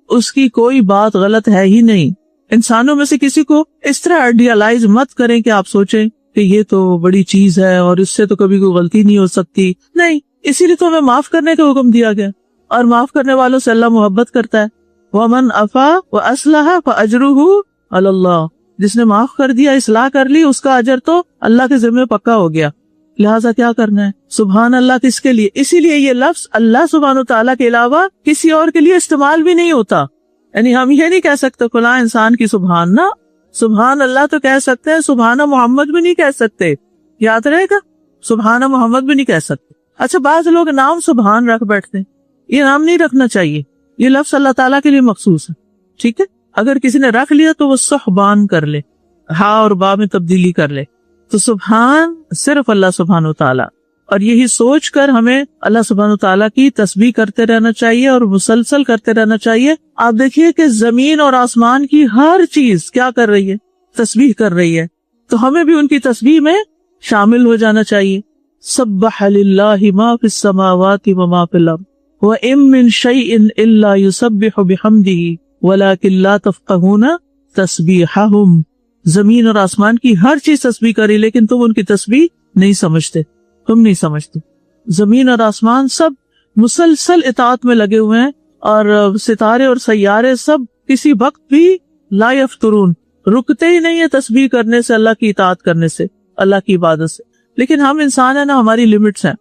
اس کی کوئی بات غلط ہے ہی نہیں. انسانوں میں سے کسی کو اس طرح آئیڈیالائز مت کریں کہ آپ سوچیں کہ یہ تو بڑی چیز ہے اور اس سے تو کبھی کوئی غلطی نہیں ہو سکتی. نہیں، اسی لیے تو ہمیں معاف کرنے کا حکم دیا گیا، اور معاف کرنے والوں سے اللہ محبت کرتا ہے. وَمَنْ عَفَا وَأَصْلَحَ فَأَجْرُهُ عَلَى اللَّهِ، جس نے معاف کر دیا، اصلاح کر لی، اس کا اجر تو اللہ کے ذمہ پکا ہو گیا. لہٰذا کیا کرنا ہے؟ سبحان اللہ کس کے لیے؟ اسی لیے یہ لفظ اللہ سبحانہ و تعالیٰ کے علاوہ کسی اور کے لیے استعمال بھی نہیں ہوتا. یعنی ہم یہ نہیں کہہ سکتے فلاں انسان کی سبحان نہ، سبحان اللہ تو کہہ سکتے ہیں، سبحان محمد بھی نہیں کہہ سکتے. یاد رہے گا، سبحان محمد بھی نہیں کہہ سکتے. اچھا، بعض لوگ نام سبحان رکھ بیٹھتے ہیں، یہ نام نہیں رکھنا چاہیے. یہ لفظ اللہ تعالیٰ کے لیے مخصوص ہے. ٹھیک ہے، اگر کسی نے رکھ لیا تو وہ سبحان کر لے، ہاں اور با میں تبدیلی کر لے. تو سبحان صرف اللہ سبحانہ و تعالیٰ، اور یہی سوچ کر ہمیں اللہ سبحانہ و تعالیٰ کی تسبیح کرتے رہنا چاہیے اور مسلسل کرتے رہنا چاہیے. آپ دیکھیے کہ زمین اور آسمان کی ہر چیز کیا کر رہی ہے؟ تسبیح کر رہی ہے. تو ہمیں بھی ان کی تسبیح میں شامل ہو جانا چاہیے. سبح للہ ما فی السماوات وما فی الارض وَإِن مِّن شَيْءٍ إِلَّا يُسَبِّحُ بِحَمْدِهِ وَلَٰكِن لَّا تَفْقَهُونَ تَسْبِيحَهُمْ. زمین اور آسمان کی ہر چیز تسبیح کری، لیکن تم ان کی تسبیح نہیں سمجھتے، تم نہیں سمجھتے. زمین اور آسمان سب مسلسل اطاعت میں لگے ہوئے ہیں، اور ستارے اور سیارے سب کسی وقت بھی لا یفترون، رکتے ہی نہیں ہے تسبیح کرنے سے، اللہ کی اطاعت کرنے سے، اللہ کی عبادت سے. لیکن ہم انسان ہیں نا، ہماری لمٹس ہیں.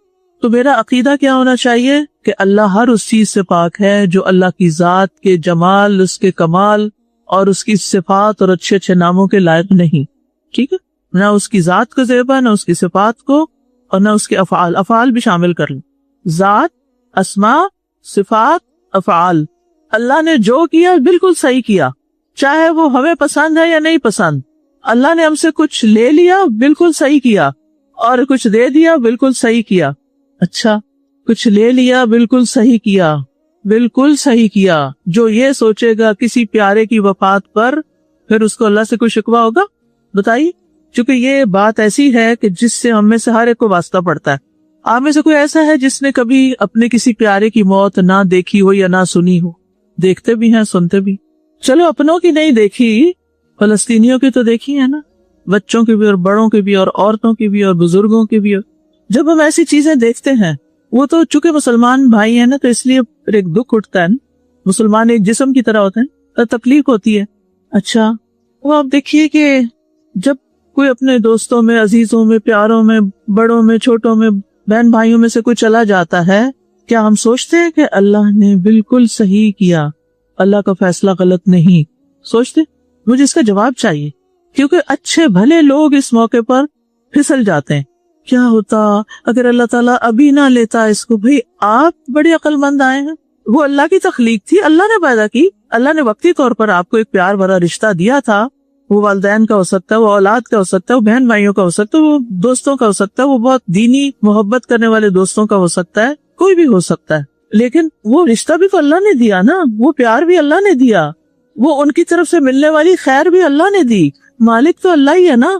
تو میرا عقیدہ کیا ہونا چاہیے کہ اللہ ہر اس چیز سے پاک ہے جو اللہ کی ذات کے جمال، اس کے کمال اور اس کی صفات اور اچھے اچھے ناموں کے لائق نہیں. ٹھیک ہے، نہ اس کی ذات کو زیبا، نہ اس کی صفات کو، اور نہ اس کے افعال بھی شامل کر لیں. ذات، اسماء، صفات، افعال، اللہ نے جو کیا بالکل صحیح کیا، چاہے وہ ہمیں پسند ہے یا نہیں پسند. اللہ نے ہم سے کچھ لے لیا، بالکل صحیح کیا، اور کچھ دے دیا، بالکل صحیح کیا. اچھا، کچھ لے لیا، بالکل صحیح کیا، بالکل صحیح کیا. جو یہ سوچے گا کسی پیارے کی وفات پر، پھر اس کو اللہ سے کوئی شکوہ ہوگا؟ بتائیے. چونکہ یہ بات ایسی ہے کہ جس سے ہم میں سے ہر ایک کو واسطہ پڑتا ہے. آپ میں سے کوئی ایسا ہے جس نے کبھی اپنے کسی پیارے کی موت نہ دیکھی ہو یا نہ سنی ہو؟ دیکھتے بھی ہیں، سنتے بھی. چلو اپنوں کی نہیں دیکھی، فلسطینیوں کی تو دیکھی ہے نا، بچوں کی بھی اور بڑوں کی بھی اور عورتوں کی بھی اور بزرگوں کی بھی. جب ہم ایسی چیزیں دیکھتے ہیں، وہ تو چونکہ مسلمان بھائی ہیں نا، تو اس لیے ایک دکھ اٹھتا ہے نا. مسلمان ایک جسم کی طرح ہوتے ہیں، تکلیف ہوتی ہے. اچھا وہ آپ دیکھیے کہ جب کوئی اپنے دوستوں میں، عزیزوں میں، پیاروں میں، بڑوں میں، چھوٹوں میں، بہن بھائیوں میں سے کوئی چلا جاتا ہے، کیا ہم سوچتے ہیں کہ اللہ نے بالکل صحیح کیا، اللہ کا فیصلہ غلط نہیں؟ سوچتے؟ مجھے اس کا جواب چاہیے، کیونکہ اچھے بھلے لوگ اس موقع پر پھسل جاتے ہیں. کیا ہوتا اگر اللہ تعالیٰ ابھی نہ لیتا اس کو؟ بھئی آپ بڑے عقل مند آئے ہیں، وہ اللہ کی تخلیق تھی، اللہ نے پیدا کی، اللہ نے وقتی طور پر آپ کو ایک پیار بھرا رشتہ دیا تھا. وہ والدین کا ہو سکتا ہے، وہ اولاد کا ہو سکتا ہے، وہ بہن بھائیوں کا ہو سکتا ہے، وہ دوستوں کا ہو سکتا ہے، وہ بہت دینی محبت کرنے والے دوستوں کا ہو سکتا ہے، کوئی بھی ہو سکتا ہے. لیکن وہ رشتہ بھی تو اللہ نے دیا نا، وہ پیار بھی اللہ نے دیا، وہ ان کی طرف سے ملنے والی خیر بھی اللہ نے دی. مالک تو اللہ ہی ہے نا،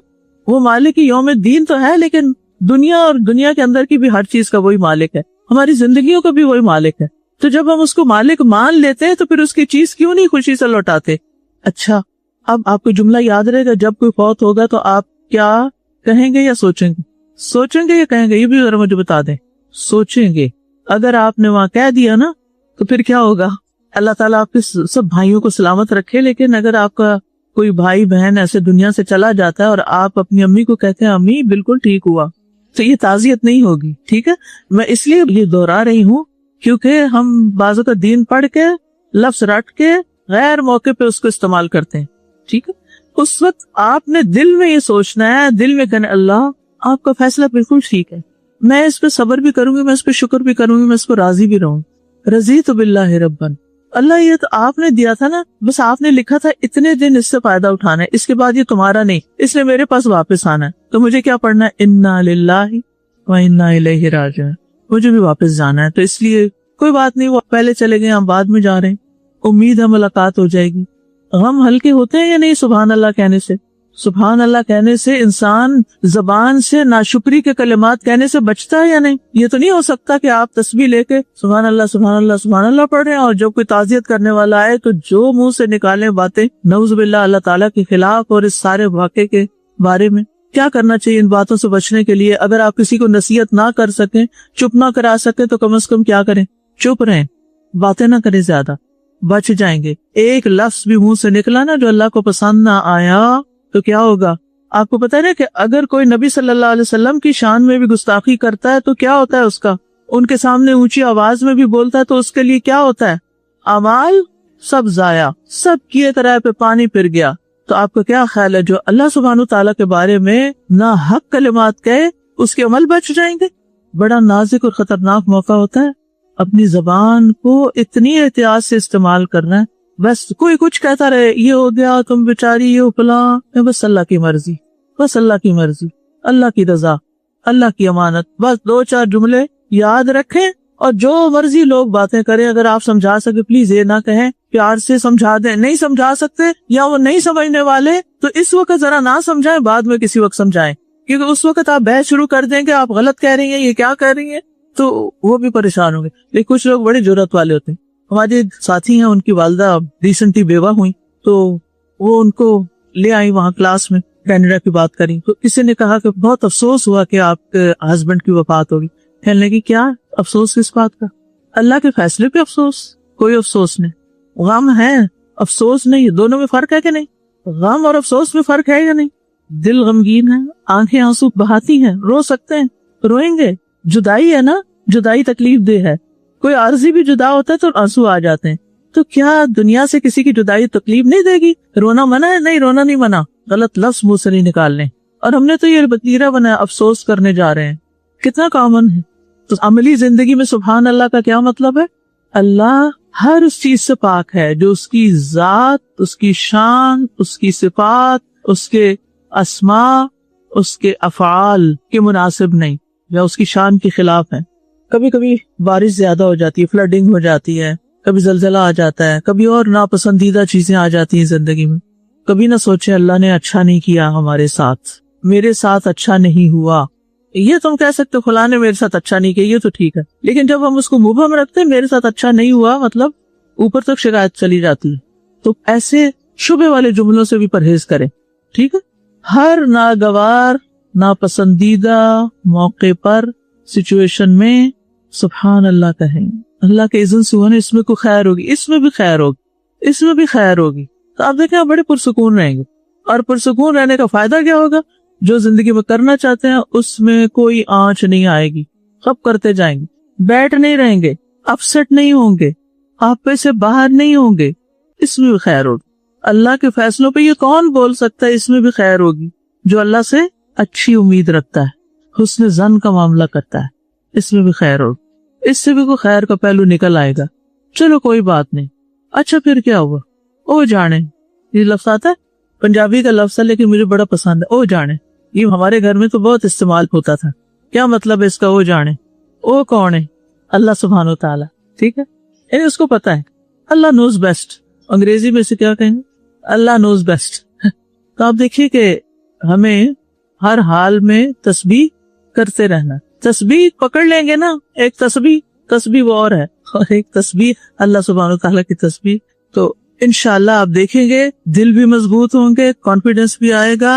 وہ مالک یوم الدین تو ہے، لیکن دنیا اور دنیا کے اندر کی بھی ہر چیز کا وہی مالک ہے، ہماری زندگیوں کا بھی وہی مالک ہے. تو جب ہم اس کو مالک مان لیتے ہیں تو پھر اس کی چیز کیوں نہیں خوشی سے لوٹاتے؟ اچھا اب آپ کو جملہ یاد رہے گا، جب کوئی فوت ہوگا تو آپ کیا کہیں گے یا سوچیں گے؟ سوچیں گے یا کہیں گے؟ یہ بھی ذرا مجھے بتا دیں. سوچیں گے. اگر آپ نے وہاں کہہ دیا نا تو پھر کیا ہوگا؟ اللہ تعالیٰ آپ کے سب بھائیوں کو سلامت رکھے. لیکن اگر آپ کا کوئی بھائی بہن ایسے دنیا سے چلا جاتا ہے اور آپ اپنی امی کو کہتے ہیں امی بالکل ٹھیک ہوا، تو یہ تعزیت نہیں ہوگی. ٹھیک ہے، میں اس لیے یہ دہرا رہی ہوں کیونکہ ہم بعضوں کا دین پڑھ کے لفظ رٹ کے غیر موقع پہ اس کو استعمال کرتے ہیں. ٹھیک ہے، اس وقت آپ نے دل میں یہ سوچنا ہے، دل میں کہنا اللہ آپ کا فیصلہ بالکل ٹھیک ہے، میں اس پہ صبر بھی کروں گی، میں اس پہ شکر بھی کروں گی، میں اس پہ راضی بھی رہوں. رضیت باللہ ربن. اللہ یہ تو آپ نے دیا تھا نا، بس آپ نے لکھا تھا اتنے دن اس سے فائدہ اٹھانا ہے، اس کے بعد یہ تمہارا نہیں، اس نے میرے پاس واپس آنا ہے. تو مجھے کیا پڑھنا ہے؟ انا للہ و انا الیہ راجعون. مجھے بھی واپس جانا ہے، تو اس لیے کوئی بات نہیں، وہ پہلے چلے گئے، ہم بعد میں جا رہے ہیں، امید ہے ملاقات ہو جائے گی. غم ہلکے ہوتے ہیں یا نہیں سبحان اللہ کہنے سے؟ سبحان اللہ کہنے سے انسان زبان سے ناشکری کے کلمات کہنے سے بچتا ہے یا نہیں؟ یہ تو نہیں ہو سکتا کہ آپ تسبیح لے کے سبحان اللہ سبحان اللہ سبحان اللہ پڑھ رہے ہیں اور جب کوئی تعزیت کرنے والا آئے تو جو منہ سے نکالے باتیں نعوذ باللہ اللہ تعالیٰ کے خلاف اور اس سارے واقعے کے بارے میں. کیا کرنا چاہیے ان باتوں سے بچنے کے لیے؟ اگر آپ کسی کو نصیحت نہ کر سکیں، چپ نہ کرا سکیں، تو کم از کم کیا کریں؟ چپ رہیں، باتیں نہ کریں زیادہ، بچ جائیں گے. ایک لفظ بھی منہ سے نکلا نا جو اللہ کو پسند نہ آیا تو کیا ہوگا؟ آپ کو پتا ہے نا کہ اگر کوئی نبی صلی اللہ علیہ وسلم کی شان میں بھی گستاخی کرتا ہے تو کیا ہوتا ہے اس کا؟ ان کے سامنے اونچی آواز میں بھی بولتا ہے تو اس کے لیے کیا ہوتا ہے؟ اعمال سب ضائع، سب کیے طرح پہ پانی پھر گیا. تو آپ کا کیا خیال ہے جو اللہ سبحانہ تعالیٰ کے بارے میں نہ حق کلمات کہے اس کے عمل بچ جائیں گے؟ بڑا نازک اور خطرناک موقع ہوتا ہے. اپنی زبان کو اتنی احتیاط سے استعمال کرنا ہے. بس کوئی کچھ کہتا رہے، یہ ہو گیا، تم بیچاری، یہ فلاں، بس اللہ کی مرضی، بس اللہ کی مرضی، اللہ کی رضا، اللہ کی امانت. بس 2-4 جملے یاد رکھیں اور جو مرضی لوگ باتیں کریں، اگر آپ سمجھا سکے پلیز یہ نہ کہیں، پیار سے سمجھا دیں. نہیں سمجھا سکتے یا وہ نہیں سمجھنے والے تو اس وقت ذرا نہ سمجھائیں، بعد میں کسی وقت سمجھائیں، کیونکہ اس وقت آپ بحث شروع کر دیں کہ آپ غلط کہہ رہی ہیں، یہ کیا کہہ رہی ہیں، تو وہ بھی پریشان ہوں گے. لیکن کچھ لوگ بڑے جرأت والے ہوتے ہیں. ہمارے ساتھی ہیں، ان کی والدہ ریسنٹلی بیوہ ہوئی تو وہ ان کو لے آئی وہاں کلاس میں، کینیڈا کی بات کری تو کسی نے کہا کہ بہت افسوس ہوا کہ آپ کے ہسبینڈ کی وفات ہوگی. کہنے لگی کیا افسوس کس بات کا؟ اللہ کے فیصلے پہ افسوس؟ کوئی افسوس نہیں. غم ہے، افسوس نہیں. دونوں میں فرق ہے کہ نہیں؟ غم اور افسوس میں فرق ہے یا نہیں؟ دل غمگین ہے، آنکھیں آنسو بہاتی ہیں، رو سکتے ہیں، روئیں گے. جدائی ہے نا، جدائی تکلیف دہ ہے. کوئی عارضی بھی جدا ہوتا ہے تو آنسو آ جاتے ہیں. تو کیا دنیا سے کسی کی جدائی تکلیف نہیں دے گی؟ رونا منع ہے؟ نہیں، رونا نہیں منع. غلط لفظ منہ سے نہیں نکالنے. اور ہم نے تو یہ وتیرہ بنایا، افسوس کرنے جا رہے ہیں. کتنا کامن ہے. تو عملی زندگی میں سبحان اللہ کا کیا مطلب ہے؟ اللہ ہر اس چیز سے پاک ہے جو اس کی ذات، اس کی شان، اس کی صفات، اس کے اسماء، اس کے افعال کے مناسب نہیں یا اس کی شان کے خلاف ہے. کبھی کبھی بارش زیادہ ہو جاتی ہے، فلڈنگ ہو جاتی ہے، کبھی زلزلہ آ جاتا ہے، کبھی اور ناپسندیدہ چیزیں آ جاتی ہیں زندگی میں. کبھی نہ سوچیں اللہ نے اچھا نہیں کیا ہمارے ساتھ، میرے ساتھ اچھا نہیں ہوا. یہ تم کہہ سکتے فلاں نے میرے ساتھ اچھا نہیں کیا، یہ تو ٹھیک ہے، لیکن جب ہم اس کو مبہم رکھتے ہیں میرے ساتھ اچھا نہیں ہوا مطلب اوپر تک شکایت چلی جاتی ہے. تو ایسے شبہ والے جملوں سے بھی پرہیز کریں. ٹھیک ہے. ہر ناگوار ناپسندیدہ موقع پر سچویشن میں سبحان اللہ کہیں، اللہ کے اذن سے ہونے اس میں کوئی خیر ہوگی، اس میں بھی خیر ہوگی، اس میں بھی خیر ہوگی. تو آپ دیکھیں آپ بڑے پرسکون رہیں گے. اور پرسکون رہنے کا فائدہ کیا ہوگا؟ جو زندگی میں کرنا چاہتے ہیں اس میں کوئی آنچ نہیں آئے گی، سب کرتے جائیں گے، بیٹھ نہیں رہیں گے، اپسٹ نہیں ہوں گے، آپ پہ سے باہر نہیں ہوں گے، اس میں بھی خیر ہوگی. اللہ کے فیصلوں پہ یہ کون بول سکتا ہے اس میں بھی خیر ہوگی؟ جو اللہ سے اچھی امید رکھتا ہے، حسن ظن کا معاملہ کرتا ہے، اس میں بھی خیر ہوگی. اس سے بھی کوئی خیر کا پہلو نکل آئے گا. چلو کوئی بات نہیں. اچھا پھر کیا ہوا؟ او جانے. یہ لفظ آتا ہے، پنجابی کا لفظ ہے لیکن مجھے بڑا پسند ہے. او جانے، یہ ہمارے گھر میں تو بہت استعمال ہوتا تھا. کیا مطلب ہے اس کا او جانے؟ او کون ہے؟ اللہ سبحانہ و تعالیٰ. ٹھیک ہے، یعنی اس کو پتا ہے. اللہ نوز بیسٹ. انگریزی میں سے کیا کہیں گے؟ اللہ نوز بیسٹ. تو آپ دیکھیے کہ ہمیں ہر حال میں تسبیح کرتے رہنا. تسبیح پکڑ لیں گے نا، ایک تسبیح وہ اور ہے، اور ایک تسبیح اللہ سبحانہ و تعالیٰ کی تسبیح. تو انشاءاللہ آپ دیکھیں گے دل بھی مضبوط ہوں گے، کانفیڈنس بھی آئے گا.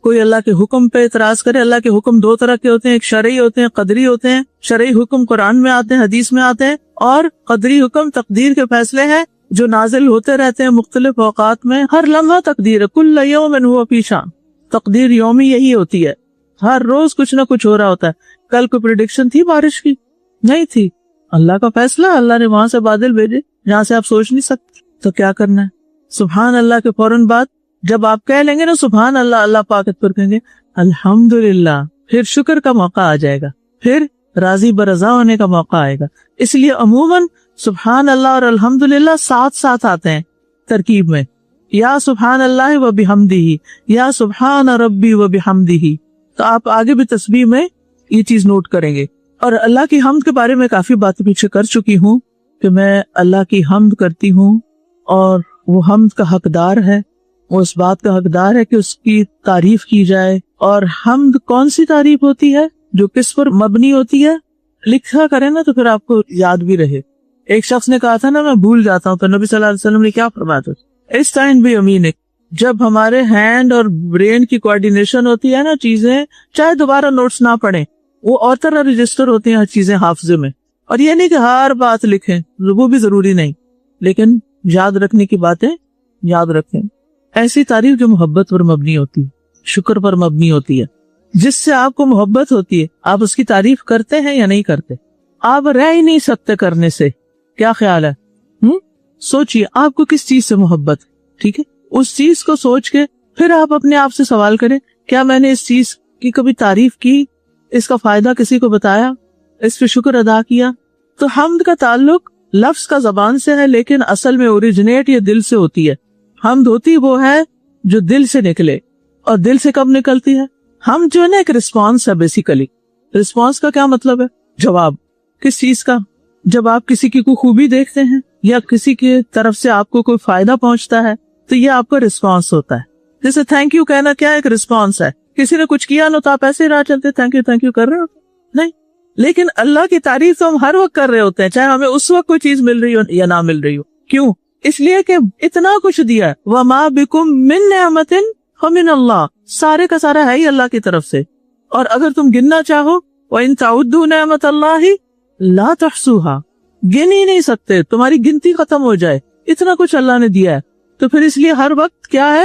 کوئی اللہ کے حکم پہ اعتراض کرے، اللہ کے حکم دو طرح کے ہوتے ہیں، ایک شرعی ہوتے ہیں، قدری ہوتے ہیں. شرعی حکم قرآن میں آتے ہیں، حدیث میں آتے ہیں، اور قدری حکم تقدیر کے فیصلے ہیں جو نازل ہوتے رہتے ہیں مختلف اوقات میں. ہر لمحہ تقدیر ہے، کل یوم ہوا فی شان. تقدیر یومی یہی ہوتی ہے، ہر روز کچھ نہ کچھ ہو رہا ہوتا ہے. کل کوئی پریڈکشن تھی بارش کی؟ نہیں تھی. اللہ کا فیصلہ، اللہ نے وہاں سے بادل بھیجے جہاں سے آپ سوچ نہیں سکتے. تو کیا کرنا ہے؟ سبحان اللہ کے فوراً بعد جب آپ کہہ لیں گے نا سبحان اللہ، اللہ پاک پر کہیں گے الحمدللہ، پھر شکر کا موقع آ جائے گا، پھر راضی برضا ہونے کا موقع آئے گا. اس لیے عموماً سبحان اللہ اور الحمدللہ ساتھ ساتھ آتے ہیں ترکیب میں. یا سبحان اللہ و بحمدہ، یا سبحان ربی و بحمدہ. تو آپ آگے بھی تسبیح میں یہ چیز نوٹ کریں گے. اور اللہ کی حمد کے بارے میں کافی باتیں پیچھے کر چکی ہوں کہ میں اللہ کی حمد کرتی ہوں، اور وہ حمد کا حقدار ہے، وہ اس بات کا حقدار ہے کہ اس کی تعریف کی جائے. اور حمد کون سی تعریف ہوتی ہے؟ جو کس پر مبنی ہوتی ہے؟ لکھا کریں نا تو پھر آپ کو یاد بھی رہے. ایک شخص نے کہا تھا نا میں بھول جاتا ہوں، تو نبی صلی اللہ علیہ وسلم نے کیا فرمایا تھا؟ استعین بیمینک. جب ہمارے ہینڈ اور برین کی کوآرڈینیشن ہوتی ہے نا، چیزیں چاہے دوبارہ نوٹس نہ پڑھیں، وہ اور طرح رجسٹر ہوتی ہیں چیزیں حافظے میں. اور یہ نہیں کہ ہر بات لکھیں، وہ بھی ضروری نہیں، لیکن یاد رکھنے کی باتیں یاد رکھیں. ایسی تعریف جو محبت پر مبنی ہوتی ہے، شکر پر مبنی ہوتی ہے، جس سے آپ کو محبت ہوتی ہے، آپ اس کی تعریف کرتے ہیں یا نہیں کرتے؟ آپ رہ ہی نہیں سکتے کرنے سے. کیا خیال ہے؟ سوچئے آپ کو کس چیز سے محبت. ٹھیک ہے، اس چیز کو سوچ کے پھر آپ اپنے آپ سے سوال کریں، کیا میں نے اس چیز کی کبھی تعریف کی، اس کا فائدہ کسی کو بتایا، اس پہ شکر ادا کیا؟ تو حمد کا تعلق لفظ کا زبان سے ہے، لیکن اصل میں اوریجنیٹ یہ دل سے ہوتی ہے. حمد ہوتی وہ ہے جو دل سے نکلے. اور دل سے کب نکلتی ہے؟ ہم جو ہے نا ایک رسپانس ہے بیسیکلی. رسپانس کا کیا مطلب ہے؟ جواب. کس چیز کا؟ جب آپ کسی کی کوئی خوبی دیکھتے ہیں یا کسی کی طرف سے آپ کو کوئی فائدہ پہنچتا ہے تو یہ آپ کا رسپانس ہوتا ہے. جیسے تھینک یو کہنا کیا ایک رسپانس ہے. کسی نے کچھ کیا نا تو آپ ایسے راہ چلتے تھینک یو کر رہے ہوتے نہیں. لیکن اللہ کی تعریف تو ہم ہر وقت کر رہے ہوتے ہیں، چاہے ہمیں اس وقت کوئی چیز مل رہی ہو یا نہ مل رہی ہو. کیوں؟ اس لیے کہ اتنا کچھ دیا ہے. وَمَا بِكُم مِّن نِعْمَةٍ فَمِنَ اللَّهِ. سارے کا سارا ہے ہی اللہ کی طرف سے. اور اگر تم گننا چاہو وَإِن تَعُدُّوا نِعْمَةَ اللَّهِ لَا تُحْصُوهَا، گن ہی نہیں سکتے، تمہاری گنتی ختم ہو جائے، اتنا کچھ اللہ نے دیا ہے. تو پھر اس لیے ہر وقت کیا ہے؟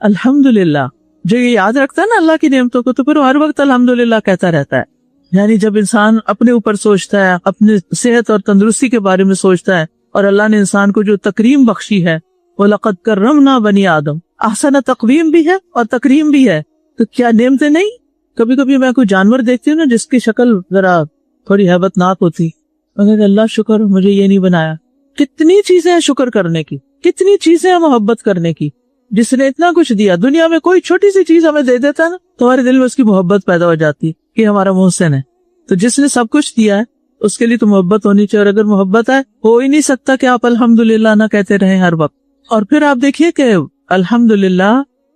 الحمدللہ. جو یہ یاد رکھتا ہے نا اللہ کی نعمتوں کو، تو پھر ہر وقت الحمدللہ کہتا رہتا ہے. یعنی جب انسان اپنے اوپر سوچتا ہے، اپنے صحت اور تندرستی کے بارے میں سوچتا ہے، اور اللہ نے انسان کو جو تکریم بخشی ہے، وَلَقَدْ كَرَّمْنَا بَنِي آدم، احسن تقویم بھی ہے اور تکریم بھی ہے. تو کیا نعمتیں نہیں؟ کبھی کبھی میں کوئی جانور دیکھتی ہوں نا جس کی شکل ذرا تھوڑی ہیبت ناک ہوتی، مگر اللہ شکر مجھے یہ نہیں بنایا. کتنی چیزیں ہیں شکر کرنے کی، کتنی چیزیں ہیں محبت کرنے کی. جس نے اتنا کچھ دیا، دنیا میں کوئی چھوٹی سی چیز ہمیں دے دیتا نا تو ہمارے دل میں اس کی محبت پیدا ہو جاتی کہ ہمارا محسن ہے. تو جس نے سب کچھ دیا ہے اس کے لیے تو محبت ہونی چاہیے. اور اگر محبت ہے، ہو ہی نہیں سکتا کہ آپ الحمدللہ نہ کہتے رہیں ہر وقت. اور پھر آپ دیکھیے کہ الحمدللہ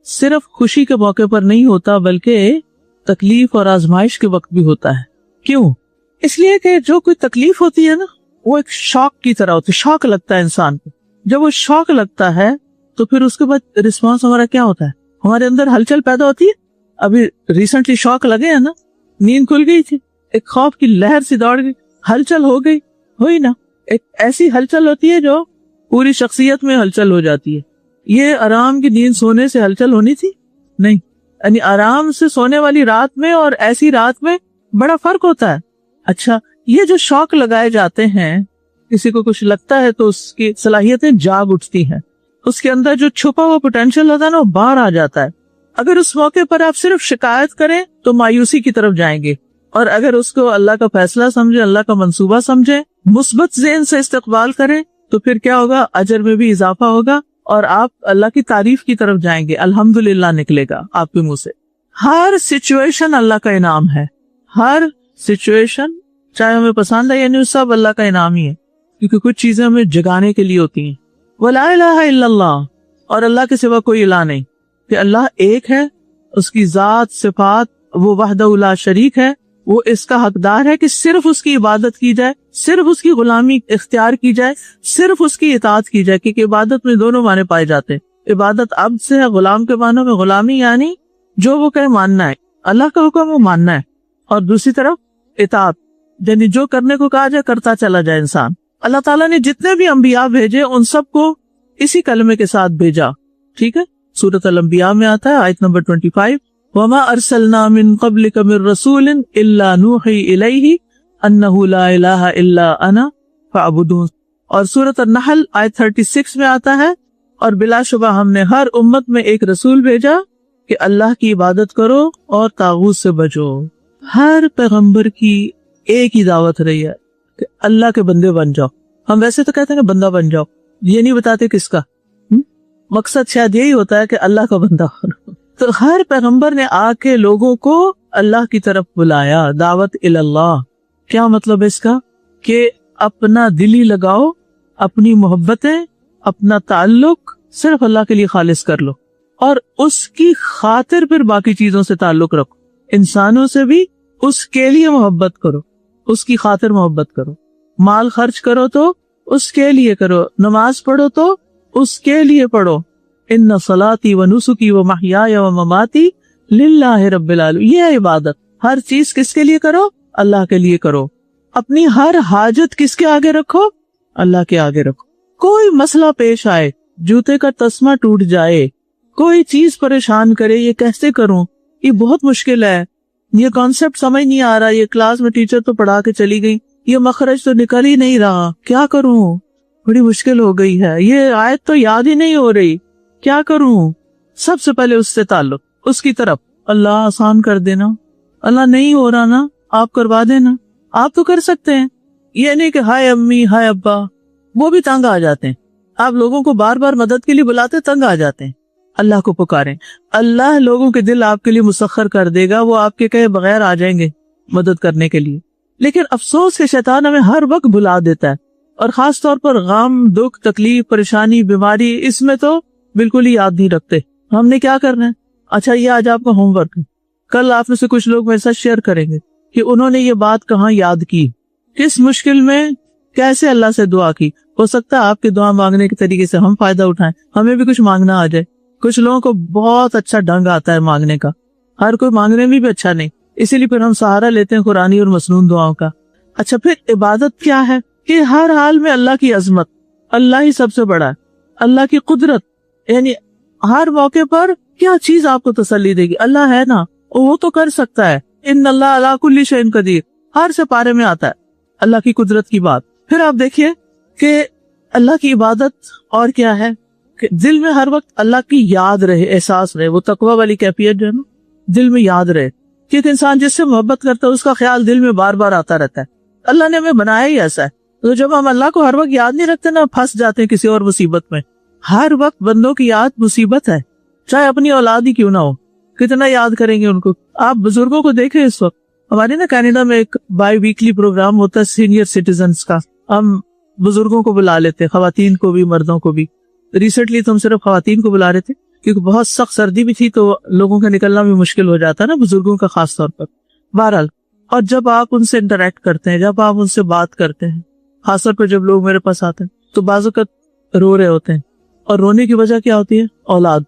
صرف خوشی کے موقع پر نہیں ہوتا، بلکہ تکلیف اور آزمائش کے وقت بھی ہوتا ہے. کیوں؟ اس لیے کہ جو کوئی تکلیف ہوتی ہے نا وہ ایک شاک کی طرح ہوتی ہے. شاک لگتا ہے انسان کو. جب وہ شاک لگتا ہے تو پھر اس کے بعد رسپانس ہمارا کیا ہوتا ہے؟ ہمارے اندر ہلچل پیدا ہوتی ہے. ابھی ریسنٹلی شاک لگے ہیں نا, نیند کھل گئی تھی, ایک خوف کی لہر سی دوڑ گئی, ہلچل ہو گئی, ہوئی نا. ایک ایسی ہلچل ہوتی ہے جو پوری شخصیت میں ہلچل ہو جاتی ہے. یہ آرام کی نیند سونے سے ہلچل ہونی تھی؟ نہیں. یعنی آرام سے سونے والی رات میں اور ایسی رات میں بڑا فرق ہوتا ہے. اچھا, یہ جو شوق لگائے جاتے ہیں, کسی کو کچھ لگتا ہے تو اس کی صلاحیتیں جاگ اٹھتی ہیں, اس کے اندر جو چھپا ہوا پوٹینشیل ہوتا ہے نا وہ باہر آ جاتا ہے. اگر اس موقع پر آپ صرف شکایت کریں تو مایوسی کی طرف جائیں گے, اور اگر اس کو اللہ کا فیصلہ سمجھیں, اللہ کا منصوبہ سمجھیں, مثبت ذہن سے استقبال کریں, تو پھر کیا ہوگا؟ اجر میں بھی اضافہ ہوگا اور آپ اللہ کی تعریف کی طرف جائیں گے. الحمدللہ نکلے گا آپ کے منہ سے. ہر سچویشن اللہ کا انعام ہے. ہر سچویشن, چاہے ہمیں پسند ہے یا نہیں, سب اللہ کا انعام ہی ہے, کیونکہ کچھ چیزیں ہمیں جگانے کے لیے ہوتی ہیں. وَلَا إِلَهَ إِلَّا اللَّهُ, اور اللہ کے سوا کوئی الہ نہیں, کہ اللہ ایک ہے, اس کی ذات صفات وہ وحدہ لا شریک ہے, وہ اس کا حقدار ہے کہ صرف اس کی عبادت کی جائے, صرف اس کی غلامی اختیار کی جائے, صرف اس کی اطاعت کی جائے, کیونکہ عبادت میں دونوں معنی پائے جاتے ہیں. عبادت عبد سے ہے, غلام کے معنوں میں غلامی, یعنی جو وہ کہے ماننا ہے, اللہ کا حکم وہ ماننا ہے, اور دوسری طرف اطاعت, یعنی جو کرنے کو کہا جائے کرتا چلا جائے انسان. اللہ تعالیٰ نے جتنے بھی انبیاء بھیجے ان سب کو اسی کلمے کے ساتھ بھیجا. ٹھیک ہے, سورۃ الانبیاء میں آتا ہے آیت نمبر 25, وَمَا أَرْسَلْنَا مِن قَبْلِكَ مِن رَّسُولٍ إِلَّا نُوحِي إِلَيْهِ أَنَّهُ لَا إِلَٰهَ إِلَّا أَنَا فَاعْبُدُونِ. اور سورۃ النحل آیت 36 میں آتا ہے, اور بلا شبہ ہم نے ہر امت میں ایک رسول بھیجا کہ اللہ کی عبادت کرو اور طاغوت سے بچو. ہر پیغمبر کی ایک ہی دعوت رہی ہے کہ اللہ کے بندے بن جاؤ. ہم ویسے تو کہتے ہیں کہ بندہ بن جاؤ, یہ نہیں بتاتے کس کا. مقصد شاید یہی ہوتا ہے کہ اللہ کا بندہ بنو. تو ہر پیغمبر نے آ کے لوگوں کو اللہ کی طرف بلایا, دعوت اللہ. کیا مطلب اس کا؟ کہ اپنا دلی لگاؤ, اپنی محبتیں, اپنا تعلق صرف اللہ کے لیے خالص کر لو, اور اس کی خاطر پھر باقی چیزوں سے تعلق رکھو. انسانوں سے بھی اس کے لیے محبت کرو, اس کی خاطر محبت کرو. مال خرچ کرو تو اس کے لیے کرو, نماز پڑھو تو اس کے لیے پڑھو. ان صلاتی و نسکی و محیای و مماتی للہ رب العالمین. یہ عبادت, ہر چیز کس کے لیے کرو؟ اللہ کے لیے کرو. اپنی ہر حاجت کس کے آگے رکھو؟ اللہ کے آگے رکھو. کوئی مسئلہ پیش آئے, جوتے کا تسمہ ٹوٹ جائے, کوئی چیز پریشان کرے, یہ کیسے کروں, یہ بہت مشکل ہے, یہ کانسیپٹ سمجھ نہیں آ رہا, یہ کلاس میں ٹیچر تو پڑھا کے چلی گئی, یہ مخرج تو نکل ہی نہیں رہا, کیا کروں, بڑی مشکل ہو گئی ہے, یہ آیت تو یاد ہی نہیں ہو رہی, کیا کروں. سب سے پہلے اس سے تعلق, اس کی طرف. اللہ آسان کر دینا, اللہ نہیں ہو رہا نا, آپ کروا دینا, آپ تو کر سکتے ہیں. یہ نہیں کہ ہائے امی ہائے ابا, وہ بھی تنگ آ جاتے ہیں. آپ لوگوں کو بار بار مدد کے لیے بلاتے, تنگ آ جاتے ہیں. اللہ کو پکاریں, اللہ لوگوں کے دل آپ کے لیے مسخر کر دے گا, وہ آپ کے کہے بغیر آ جائیں گے مدد کرنے کے لیے. لیکن افسوس کہ شیطان ہمیں ہر وقت بلا دیتا ہے, اور خاص طور پر غم, دکھ, تکلیف, پریشانی, بیماری, اس میں تو بالکل ہی یاد نہیں رکھتے. ہم نے کیا کرنا ہے؟ اچھا, یہ آج آپ کا ہوم ورک ہے. کل آپ میں سے کچھ لوگ میرے ساتھ شیئر کریں گے کہ انہوں نے یہ بات کہاں یاد کی, کس مشکل میں کیسے اللہ سے دعا کی. ہو سکتا ہے آپ کے دعا مانگنے کے طریقے سے ہم فائدہ اٹھائیں, ہمیں بھی کچھ مانگنا آ جائے. کچھ لوگوں کو بہت اچھا ڈھنگ آتا ہے مانگنے کا, ہر کوئی مانگنے میں بھی اچھا نہیں, اسی لیے پھر ہم سہارا لیتے ہیں قرآنی اور مسنون دعاؤں کا. اچھا, پھر عبادت کیا ہے؟ کہ ہر حال میں اللہ کی عظمت, اللہ ہی سب سے بڑا ہے, اللہ کی قدرت, یعنی ہر موقع پر کیا چیز آپ کو تسلی دے گی؟ اللہ ہے نا, وہ تو کر سکتا ہے. ان اللہ علی کل شیء قدیر, ہر سے پارے میں آتا ہے اللہ کی قدرت کی بات. پھر آپ دیکھیے کہ اللہ کی عبادت اور کیا ہے کہ دل میں ہر وقت اللہ کی یاد رہے, احساس رہے, وہ تقوی والی کیفیت جو ہے نا دل میں یاد رہے. کیونکہ انسان جس سے محبت کرتا ہے اس کا خیال دل میں بار بار آتا رہتا ہے. اللہ نے ہمیں بنایا ہی ایسا ہے, تو جب ہم اللہ کو ہر وقت یاد نہیں رکھتے نا, پھنس جاتے ہیں کسی اور مصیبت میں. ہر وقت بندوں کی یاد مصیبت ہے, چاہے اپنی اولاد ہی کیوں نہ ہو, کتنا یاد کریں گے ان کو. آپ بزرگوں کو دیکھیں, اس وقت ہمارے نا کینیڈا میں ایک بائی ویکلی پروگرام ہوتا ہے سینئر سٹیزنز کا. ہم بزرگوں کو بلا لیتے, خواتین کو بھی مردوں کو بھی. ریسنٹلی تو ہم صرف خواتین کو بلا رہے تھے, کیونکہ بہت سخت سردی بھی تھی تو لوگوں کا نکلنا بھی مشکل ہو جاتا ہے نا، بزرگوں کا خاص طور پر. بہرحال، اور جب آپ ان سے انٹریکٹ کرتے ہیں، جب آپ ان سے بات کرتے ہیں، خاص طور پر جب لوگ میرے پاس آتے ہیں تو بعض اوقات رو رہے ہوتے ہیں، اور رونے کی وجہ کیا ہوتی ہے؟ اولاد،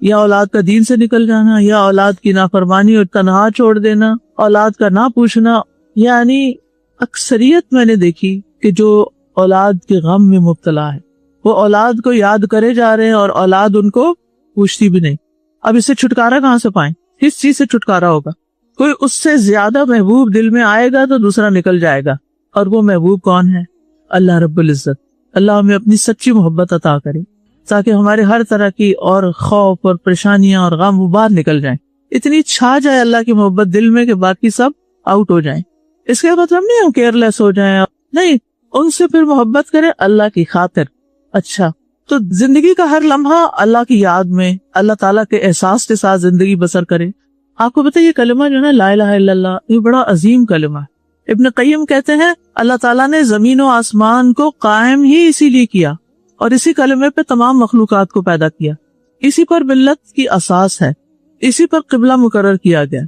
یا اولاد کا دین سے نکل جانا، یا اولاد کی نافرمانی اور تنہا چھوڑ دینا، اولاد کا نہ پوچھنا. یعنی اکثریت میں نے دیکھی کہ جو اولاد کے غم میں مبتلا ہے وہ اولاد کو یاد کرے جا رہے ہیں اور اولاد ان کو پوچھتی بھی نہیں. اب اس سے چھٹکارا کہاں سے پائیں؟ کس چیز سے چھٹکارا ہوگا؟ کوئی اس سے زیادہ محبوب دل میں آئے گا تو دوسرا نکل جائے گا، اور وہ محبوب کون ہے؟ اللہ رب العزت. اللہ ہمیں اپنی سچی محبت عطا کرے تاکہ ہمارے ہر طرح کی اور خوف اور پریشانیاں اور غم وہ باہر نکل جائیں. اتنی چھا جائے اللہ کی محبت دل میں کہ باقی سب آؤٹ ہو جائیں. اس کا مطلب نہیں ہم کیئر لیس ہو جائیں، نہیں، ان سے پھر محبت کریں اللہ کی خاطر. اچھا، تو زندگی کا ہر لمحہ اللہ کی یاد میں، اللہ تعالیٰ کے احساس کے ساتھ زندگی بسر کریں. آپ کو پتہ یہ کلمہ جو ہے نا، لا الہ الا اللہ، یہ بڑا عظیم کلمہ ہے. ابن قیم کہتے ہیں اللہ تعالیٰ نے زمین و آسمان کو قائم ہی اسی لیے کیا اور اسی کلمے پہ تمام مخلوقات کو پیدا کیا. اسی پر ملت کی اساس ہے، اسی پر قبلہ مقرر کیا گیا.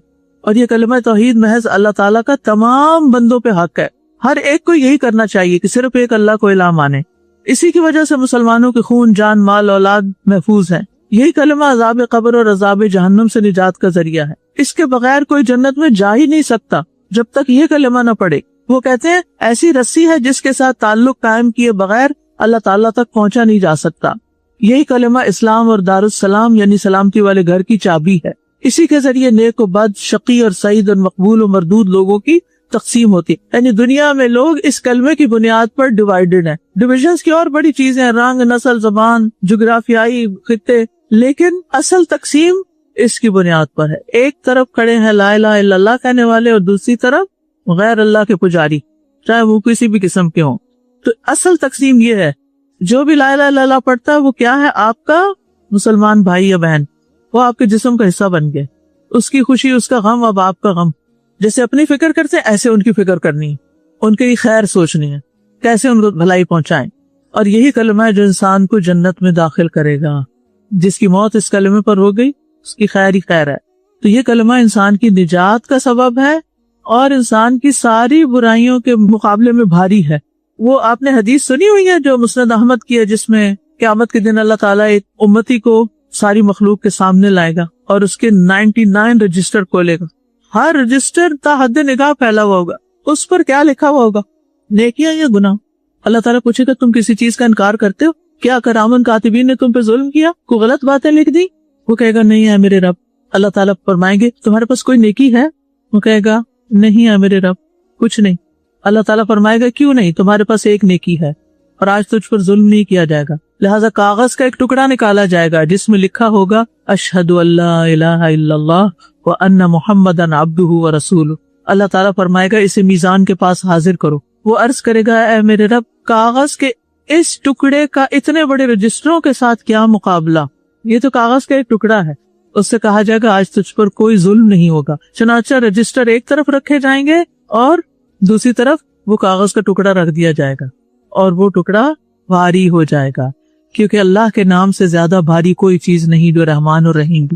اور یہ کلمہ توحید محض اللہ تعالیٰ کا تمام بندوں پہ حق ہے. ہر ایک کو یہی کرنا چاہیے کہ صرف ایک اللہ کو الہ مانے. اسی کی وجہ سے مسلمانوں کے خون، جان، مال، اولاد محفوظ ہیں. یہی کلمہ عذاب قبر اور عذاب جہنم سے نجات کا ذریعہ ہے. اس کے بغیر کوئی جنت میں جا ہی نہیں سکتا جب تک یہ کلمہ نہ پڑھے. وہ کہتے ہیں ایسی رسی ہے جس کے ساتھ تعلق قائم کیے بغیر اللہ تعالیٰ تک پہنچا نہیں جا سکتا. یہی کلمہ اسلام اور دارالسلام یعنی سلامتی والے گھر کی چابی ہے. اسی کے ذریعے نیک و بد، شقی اور سعید اور مقبول و مردود لوگوں کی تقسیم ہوتی. یعنی دنیا میں لوگ اس کلمے کی بنیاد پر ڈیوائیڈڈ ہیں. ڈویژنز کی اور بڑی چیزیں، رنگ، نسل، زبان، جغرافیائی خطے، لیکن اصل تقسیم اس کی بنیاد پر ہے. ایک طرف کھڑے ہیں لا الہ الا اللہ کہنے والے اور دوسری طرف غیر اللہ کے پجاری، چاہے وہ کسی بھی قسم کے ہوں. تو اصل تقسیم یہ ہے، جو بھی لا الہ الا اللہ پڑھتا ہے وہ کیا ہے؟ آپ کا مسلمان بھائی یا بہن. وہ آپ کے جسم کا حصہ بن گئے. اس کی خوشی، اس کا غم اب آپ کا غم. جیسے اپنی فکر کرتے ہیں ایسے ان کی فکر کرنی ہے، ان کے خیر سوچنی ہے، کیسے ان کو بھلائی پہنچائیں. اور یہی کلمہ ہے جو انسان کو جنت میں داخل کرے گا. جس کی موت اس کلمے پر ہو گئی اس کی خیر ہی خیر ہے. تو یہ کلمہ انسان کی نجات کا سبب ہے اور انسان کی ساری برائیوں کے مقابلے میں بھاری ہے. وہ آپ نے حدیث سنی ہوئی ہے جو مسند احمد کی ہے، جس میں قیامت کے دن اللہ تعالیٰ ایک امتی کو ساری مخلوق کے سامنے لائے گا اور اس کے 99 رجسٹر کھولے گا. ہر رجسٹر تا حد نگاہ پھیلا ہوا ہوگا. اس پر کیا لکھا ہوا ہوگا؟ نیکیاں یا گناہ. اللہ تعالیٰ پوچھے گا تم کسی چیز کا انکار کرتے ہو؟ کیا کرامن کاتبین نے تم پہ ظلم کیا، کوئی غلط باتیں لکھ دی؟ وہ کہے گا نہیں ہے میرے رب. اللہ تعالیٰ فرمائیں گے تمہارے پاس کوئی نیکی ہے؟ وہ کہے گا نہیں ہے میرے رب، کچھ نہیں. اللہ تعالیٰ فرمائے گا کیوں نہیں؟ تمہارے پاس ایک نیکی ہے اور آج تجھ پر ظلم نہیں کیا جائے گا. لہٰذا کاغذ کا ایک ٹکڑا نکالا جائے گا جس میں لکھا ہوگا اشہد ان لا الہ الا اللہ وان محمدا عبدہ ورسولہ. اللہ تعالیٰ فرمائے گا اسے میزان کے پاس حاضر کرو. وہ عرض کرے گا اے میرے رب، کاغذ کے اس ٹکڑے کا اتنے بڑے رجسٹروں کے ساتھ کیا مقابلہ؟ یہ تو کاغذ کا ایک ٹکڑا ہے. اس سے کہا جائے گا آج تجھ پر کوئی ظلم نہیں ہوگا. چنانچہ رجسٹر ایک طرف رکھے جائیں گے اور دوسری طرف وہ کاغذ کا ٹکڑا رکھ دیا جائے گا اور وہ ٹکڑا بھاری ہو جائے گا، کیونکہ اللہ کے نام سے زیادہ بھاری کوئی چیز نہیں جو رحمان اور رحیم.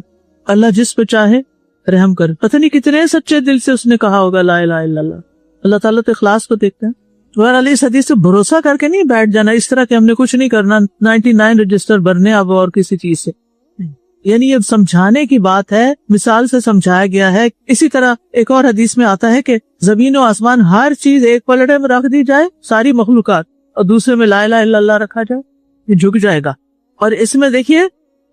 اللہ جس پہ چاہے رحم کر. پتہ نہیں کتنے سچے دل سے اس نے کہا ہوگا لا الہ الا اللہ. اللہ تعالیٰ تو اخلاص کو دیکھتے ہیں. بہرحال اس حدیث سے بھروسہ کر کے نہیں بیٹھ جانا اس طرح کہ ہم نے کچھ نہیں کرنا، 99 رجسٹر بھرنے اب اور کسی چیز سے. یعنی یہ سمجھانے کی بات ہے، مثال سے سمجھایا گیا ہے. اسی طرح ایک اور حدیث میں آتا ہے کہ زمین و آسمان ہر چیز ایک پلڑے میں رکھ دی جائے، ساری مخلوقات، اور دوسرے میں لا الہ الا اللہ رکھا جائے، یہ جھک جائے گا. اور اس میں دیکھیے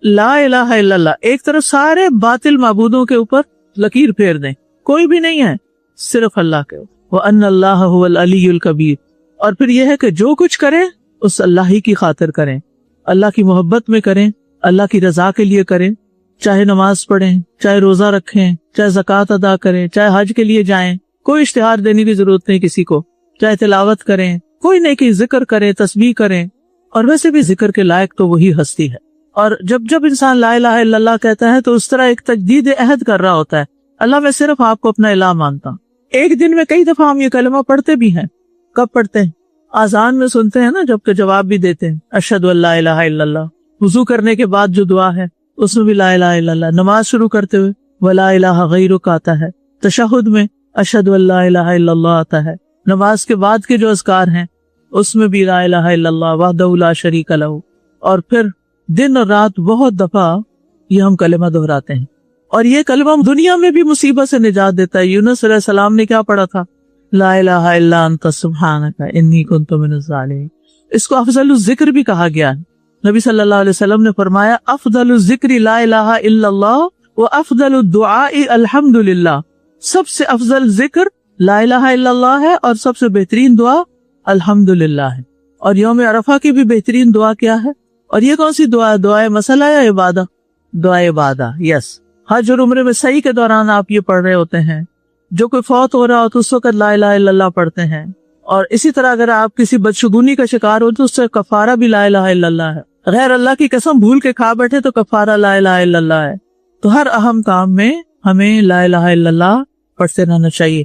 لا الہ الا اللہ ایک طرف سارے باطل معبودوں کے اوپر لکیر پھیر دیں، کوئی بھی نہیں ہے صرف اللہ کے. وَأَنَّ اللَّهَ هُوَ الْعَلِيُّ الْكَبِيرُ. اور پھر یہ ہے کہ جو کچھ کریں اس اللہ ہی کی خاطر کریں، اللہ کی محبت میں کریں، اللہ کی رضا کے لیے کریں. چاہے نماز پڑھیں، چاہے روزہ رکھیں، چاہے زکوٰۃ ادا کریں، چاہے حج کے لیے جائیں، کوئی اشتہار دینے کی ضرورت نہیں کسی کو. چاہے تلاوت کریں، کوئی نیکی، ذکر کریں، تسبیح کریں. اور ویسے بھی ذکر کے لائق تو وہی ہستی ہے. اور جب انسان لا الہ الا اللہ کہتا ہے تو اس طرح ایک تجدید عہد کر رہا ہوتا ہے. اللہ میں صرف آپ کو اپنا الہ مانتا ہوں. ایک دن میں کئی دفعہ ہم یہ کلمہ پڑھتے بھی ہیں. کب پڑھتے ہیں؟ آذان میں سنتے ہیں نا، جب کہ جواب بھی دیتے ہیں اشہد ان لا الہ الا اللہ. وضو کرنے کے بعد جو دعا ہے اس میں بھی لا الہ الا اللہ. نماز شروع کرتے ہوئے ولا الہ غیرک آتا ہے. تشہد میں اشہد ان لا الہ الا اللہ آتا ہے. نماز کے بعد کے جو اذکار ہیں اس میں بھی لا الہ الا اللہ وحدہ لا شریک لہ. اور پھر دن اور رات بہت دفعہ یہ ہم کلمہ دہراتے ہیں، اور یہ کلمہ دنیا میں بھی مصیبت سے نجات دیتا ہے. یونس علیہ السلام نے کیا پڑھا تھا؟ لا الہ الا انت سبحانک انی کنت من الظالمین. اس کو افضل الذکر بھی کہا گیا ہے. نبی صلی اللہ علیہ وسلم نے فرمایا افضل الذکر لا الہ الا اللہ و افضل الدعاء الحمد للہ. سب سے افضل ذکر لا الہ الا اللہ ہے اور سب سے بہترین دعا الحمد للہ ہے. اور یوم عرفہ کی بھی بہترین دعا کیا ہے؟ اور یہ کون سی دعا ہے؟ دعائے مسئلہ یا عبادہ؟ دعائے عبادہ. یس. حج اور عمرے میں صحیح کے دوران آپ یہ پڑھ رہے ہوتے ہیں. جو کوئی فوت ہو رہا ہو تو اس وقت لا الہ الا اللہ پڑھتے ہیں. اور اسی طرح اگر آپ کسی بدشگونی کا شکار ہو تو اس سے کفارہ بھی لا الہ الا اللہ ہے. غیر اللہ کی قسم بھول کے کھا بیٹھے تو کفارہ لا الہ الا اللہ ہے. تو ہر اہم کام میں ہمیں لا الہ الا اللہ پڑھتے رہنا چاہیے.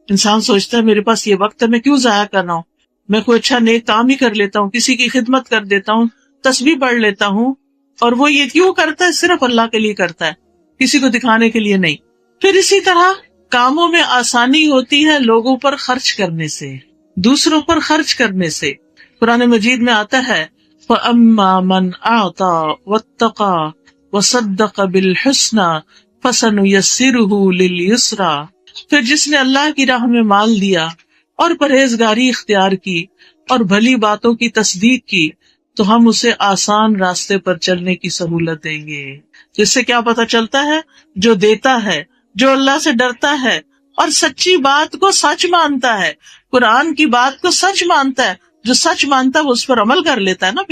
انسان سوچتا ہے میرے پاس یہ وقت ہے، میں کیوں ضائع کر رہا ہوں، میں کوئی اچھا نیک کام ہی کر لیتا ہوں، کسی کی خدمت کر دیتا ہوں، تسبیح پڑھ لیتا ہوں. اور وہ یہ کیوں کرتا ہے؟ صرف اللہ کے لیے کرتا ہے، کسی کو دکھانے کے لیے نہیں. پھر اسی طرح کاموں میں آسانی ہوتی ہے لوگوں پر خرچ کرنے سے، دوسروں پر خرچ کرنے سے. قرآن مجید میں آتا ہے فَأَمَّا مَنْ أَعْطَى وَاتَّقَى وَصَدَّقَ بِالْحُسْنَى فَسَنُيَسِّرُهُ لِلْيُسْرَى. پھر جس نے اللہ کی راہ میں مال دیا اور پرہیزگاری اختیار کی اور بھلی باتوں کی تصدیق کی تو ہم اسے آسان راستے پر چلنے کی سہولت دیں گے. جس سے کیا پتہ چلتا ہے؟ جو دیتا ہے، جو اللہ سے ڈرتا ہے اور سچی بات کو سچ مانتا ہے، قرآن کی بات کو سچ مانتا ہے، جو سچ مانتا ہے وہ اس پر عمل کر لیتا ہے نا.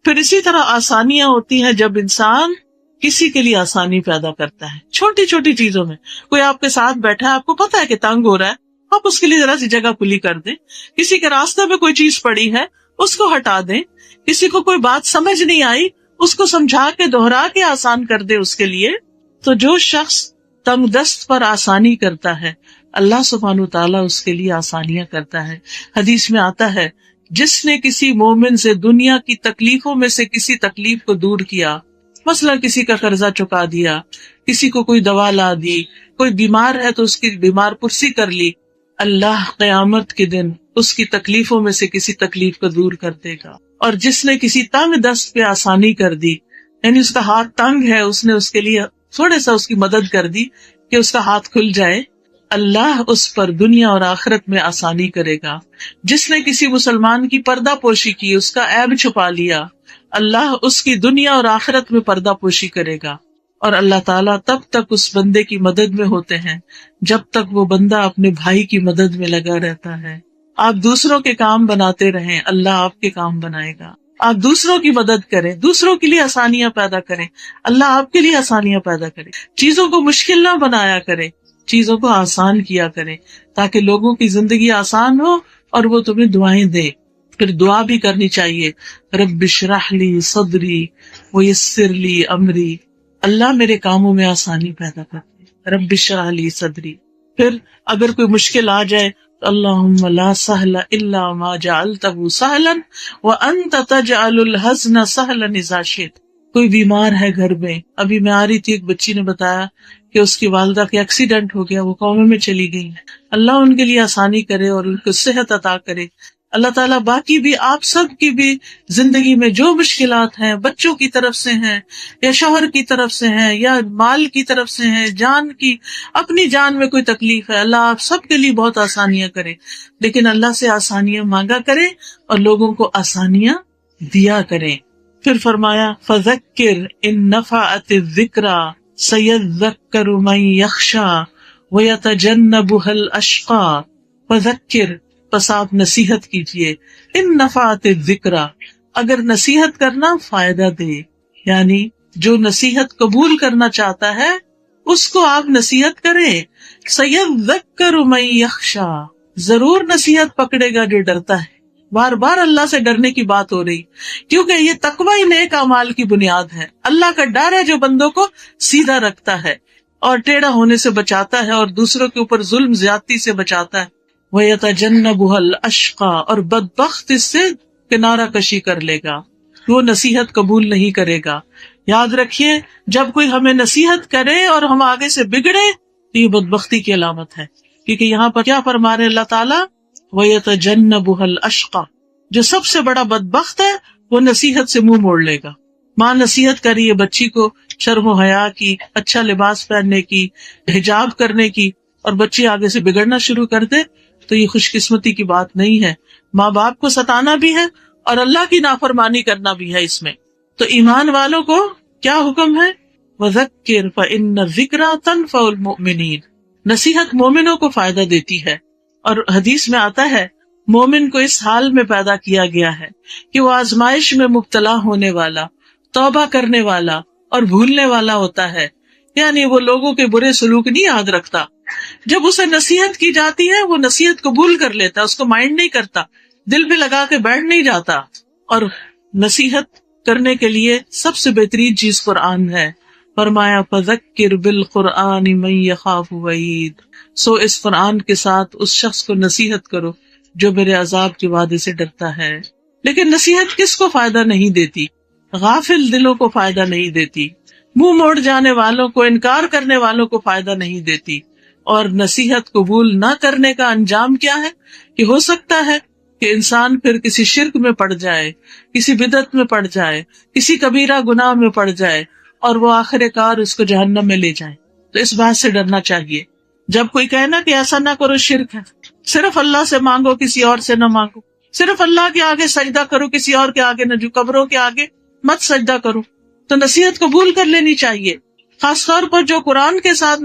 پھر اسی طرح آسانیاں ہوتی ہیں جب انسان کسی کے لیے آسانی پیدا کرتا ہے چھوٹی چھوٹی چیزوں میں. کوئی آپ کے ساتھ بیٹھا ہے، آپ کو پتا ہے کہ تنگ ہو رہا ہے، آپ اس کے لیے ذرا سی جگہ کھلی کر دیں. کسی کے راستے میں کوئی چیز پڑی ہے اس کو ہٹا دیں. کسی کو کوئی بات سمجھ نہیں آئی اس کو سمجھا کے دہرا کے آسان کر دے اس کے لیے. تو جو شخص تنگ دست پر آسانی کرتا ہے اللہ سبحانہ تعالیٰ اس کے لیے آسانیاں کرتا ہے. حدیث میں آتا ہے جس نے کسی مومن سے دنیا کی تکلیفوں میں سے کسی تکلیف کو دور کیا، مثلا کسی کا قرضہ چکا دیا، کسی کو کوئی دوا لا دی، کوئی بیمار ہے تو اس کی بیمار پرسی کر لی، اللہ قیامت کے دن اس کی تکلیفوں میں سے کسی تکلیف کو دور کر دے گا. اور جس نے کسی تنگ دست پہ آسانی کر دی، یعنی اس کا ہاتھ تنگ ہے، اس نے اس کے لیے تھوڑے سا اس کی مدد کر دی کہ اس کا ہاتھ کھل جائے، اللہ اس پر دنیا اور آخرت میں آسانی کرے گا. جس نے کسی مسلمان کی پردہ پوشی کی، اس کا عیب چھپا لیا، اللہ اس کی دنیا اور آخرت میں پردہ پوشی کرے گا. اور اللہ تعالیٰ تب تک اس بندے کی مدد میں ہوتے ہیں جب تک وہ بندہ اپنے بھائی کی مدد میں لگا رہتا ہے. آپ دوسروں کے کام بناتے رہیں، اللہ آپ کے کام بنائے گا. آپ دوسروں کی مدد کریں، دوسروں کے لیے آسانیاں پیدا کریں، اللہ آپ کے لیے آسانیاں پیدا کرے. چیزوں کو مشکل نہ بنایا کرے، چیزوں کو آسان کیا کریں تاکہ لوگوں کی زندگی آسان ہو اور وہ تمہیں دعائیں دے. پھر دعا بھی کرنی چاہیے، رب اشرح لی صدری ویسر لی امری، اللہ میرے کاموں میں آسانی پیدا کر دے، رب اشرح لی صدری. پھر اگر کوئی مشکل آ جائے اللہم لا سہل الا ما جعلتہ سہلا وانت تجعل الحزن سہلا اذا شئت. کوئی بیمار ہے گھر میں، ابھی میں آ رہی تھی، ایک بچی نے بتایا کہ اس کی والدہ کا ایکسیڈنٹ ہو گیا، وہ قومے میں چلی گئی. اللہ ان کے لیے آسانی کرے اور ان کو صحت عطا کرے. اللہ تعالیٰ باقی بھی آپ سب کی بھی زندگی میں جو مشکلات ہیں، بچوں کی طرف سے ہیں یا شوہر کی طرف سے ہیں یا مال کی طرف سے ہیں، جان کی، اپنی جان میں کوئی تکلیف ہے، اللہ آپ سب کے لیے بہت آسانیاں کرے. لیکن اللہ سے آسانیاں مانگا کریں اور لوگوں کو آسانیاں دیا کریں. پھر فرمایا فذکر ان نفعت الذکریٰ سیذکر من یخشی ویتجنبها الاشقی. فذکر، پس آپ نصیحت کیجئے، ان نفعت الذکریٰ، اگر نصیحت کرنا فائدہ دے، یعنی جو نصیحت قبول کرنا چاہتا ہے اس کو آپ نصیحت کریں. سیذکر من یخشی، ضرور نصیحت پکڑے گا جو ڈرتا ہے. بار بار اللہ سے ڈرنے کی بات ہو رہی، کیونکہ یہ تقوی ہی نیک اعمال کی بنیاد ہے. اللہ کا ڈر ہے جو بندوں کو سیدھا رکھتا ہے اور ٹیڑھا ہونے سے بچاتا ہے اور دوسروں کے اوپر ظلم زیادتی سے بچاتا ہے. وَيَتَجَنَّبُهَا الْأَشْقَى، اور بدبخت اس سے کنارہ کشی کر لے گا. وہ نصیحت قبول نہیں کرے گا. یاد رکھیے جب کوئی ہمیں نصیحت کرے اور ہم آگے سے بگڑے تو یہ بدبختی کی علامت ہے، کیونکہ یہاں پر کیا فرما رہے اللہ تعالیٰ، وَيَتَجَنَّبُهَا الْأَشْقَى، جو سب سے بڑا بدبخت ہے وہ نصیحت سے منہ موڑ لے گا. ماں نصیحت کر رہی ہے بچی کو شرم و حیا کی، اچھا لباس پہننے کی، حجاب کرنے کی، اور بچی آگے سے بگڑنا شروع کر دے تو یہ خوش قسمتی کی بات نہیں ہے. ماں باپ کو ستانا بھی ہے اور اللہ کی نافرمانی کرنا بھی ہے اس میں. تو ایمان والوں کو کیا حکم ہے، وَذَكِّرْ فَإِنَّ الذِّكْرَىٰ تَنفَعُ الْمُؤْمِنِينَ، نصیحت مومنوں کو فائدہ دیتی ہے. اور حدیث میں آتا ہے مومن کو اس حال میں پیدا کیا گیا ہے کہ وہ آزمائش میں مبتلا ہونے والا، توبہ کرنے والا اور بھولنے والا ہوتا ہے. یعنی وہ لوگوں کے برے سلوک نہیں یاد رکھتا. جب اسے نصیحت کی جاتی ہے وہ نصیحت قبول کر لیتا، اس کو مائنڈ نہیں کرتا، دل پہ لگا کے بیٹھ نہیں جاتا. اور نصیحت کرنے کے لیے سب سے بہترین چیز قرآن ہے. فرمایا فذکر بالقرآن من یخاف وعید، سو اس قرآن کے ساتھ اس شخص کو نصیحت کرو جو میرے عذاب کے وعدے سے ڈرتا ہے. لیکن نصیحت کس کو فائدہ نہیں دیتی؟ غافل دلوں کو فائدہ نہیں دیتی، منہ موڑ جانے والوں کو، انکار کرنے والوں کو فائدہ نہیں دیتی. اور نصیحت قبول نہ کرنے کا انجام کیا ہے کہ ہو سکتا ہے کہ انسان پھر کسی شرک میں پڑ جائے، کسی بدعت میں پڑ جائے، کسی کبیرہ گناہ میں پڑ جائے اور وہ آخر کار اس کو جہنم میں لے جائے. تو اس بات سے ڈرنا چاہیے. جب کوئی کہنا کہ ایسا نہ کرو شرک ہے، صرف اللہ سے مانگو، کسی اور سے نہ مانگو، صرف اللہ کے آگے سجدہ کرو، کسی اور کے آگے نہ، جو قبروں کے آگے مت سجدہ کرو، تو نصیحت قبول کر لینی چاہیے. خاص طور پر جو قرآن کے ساتھ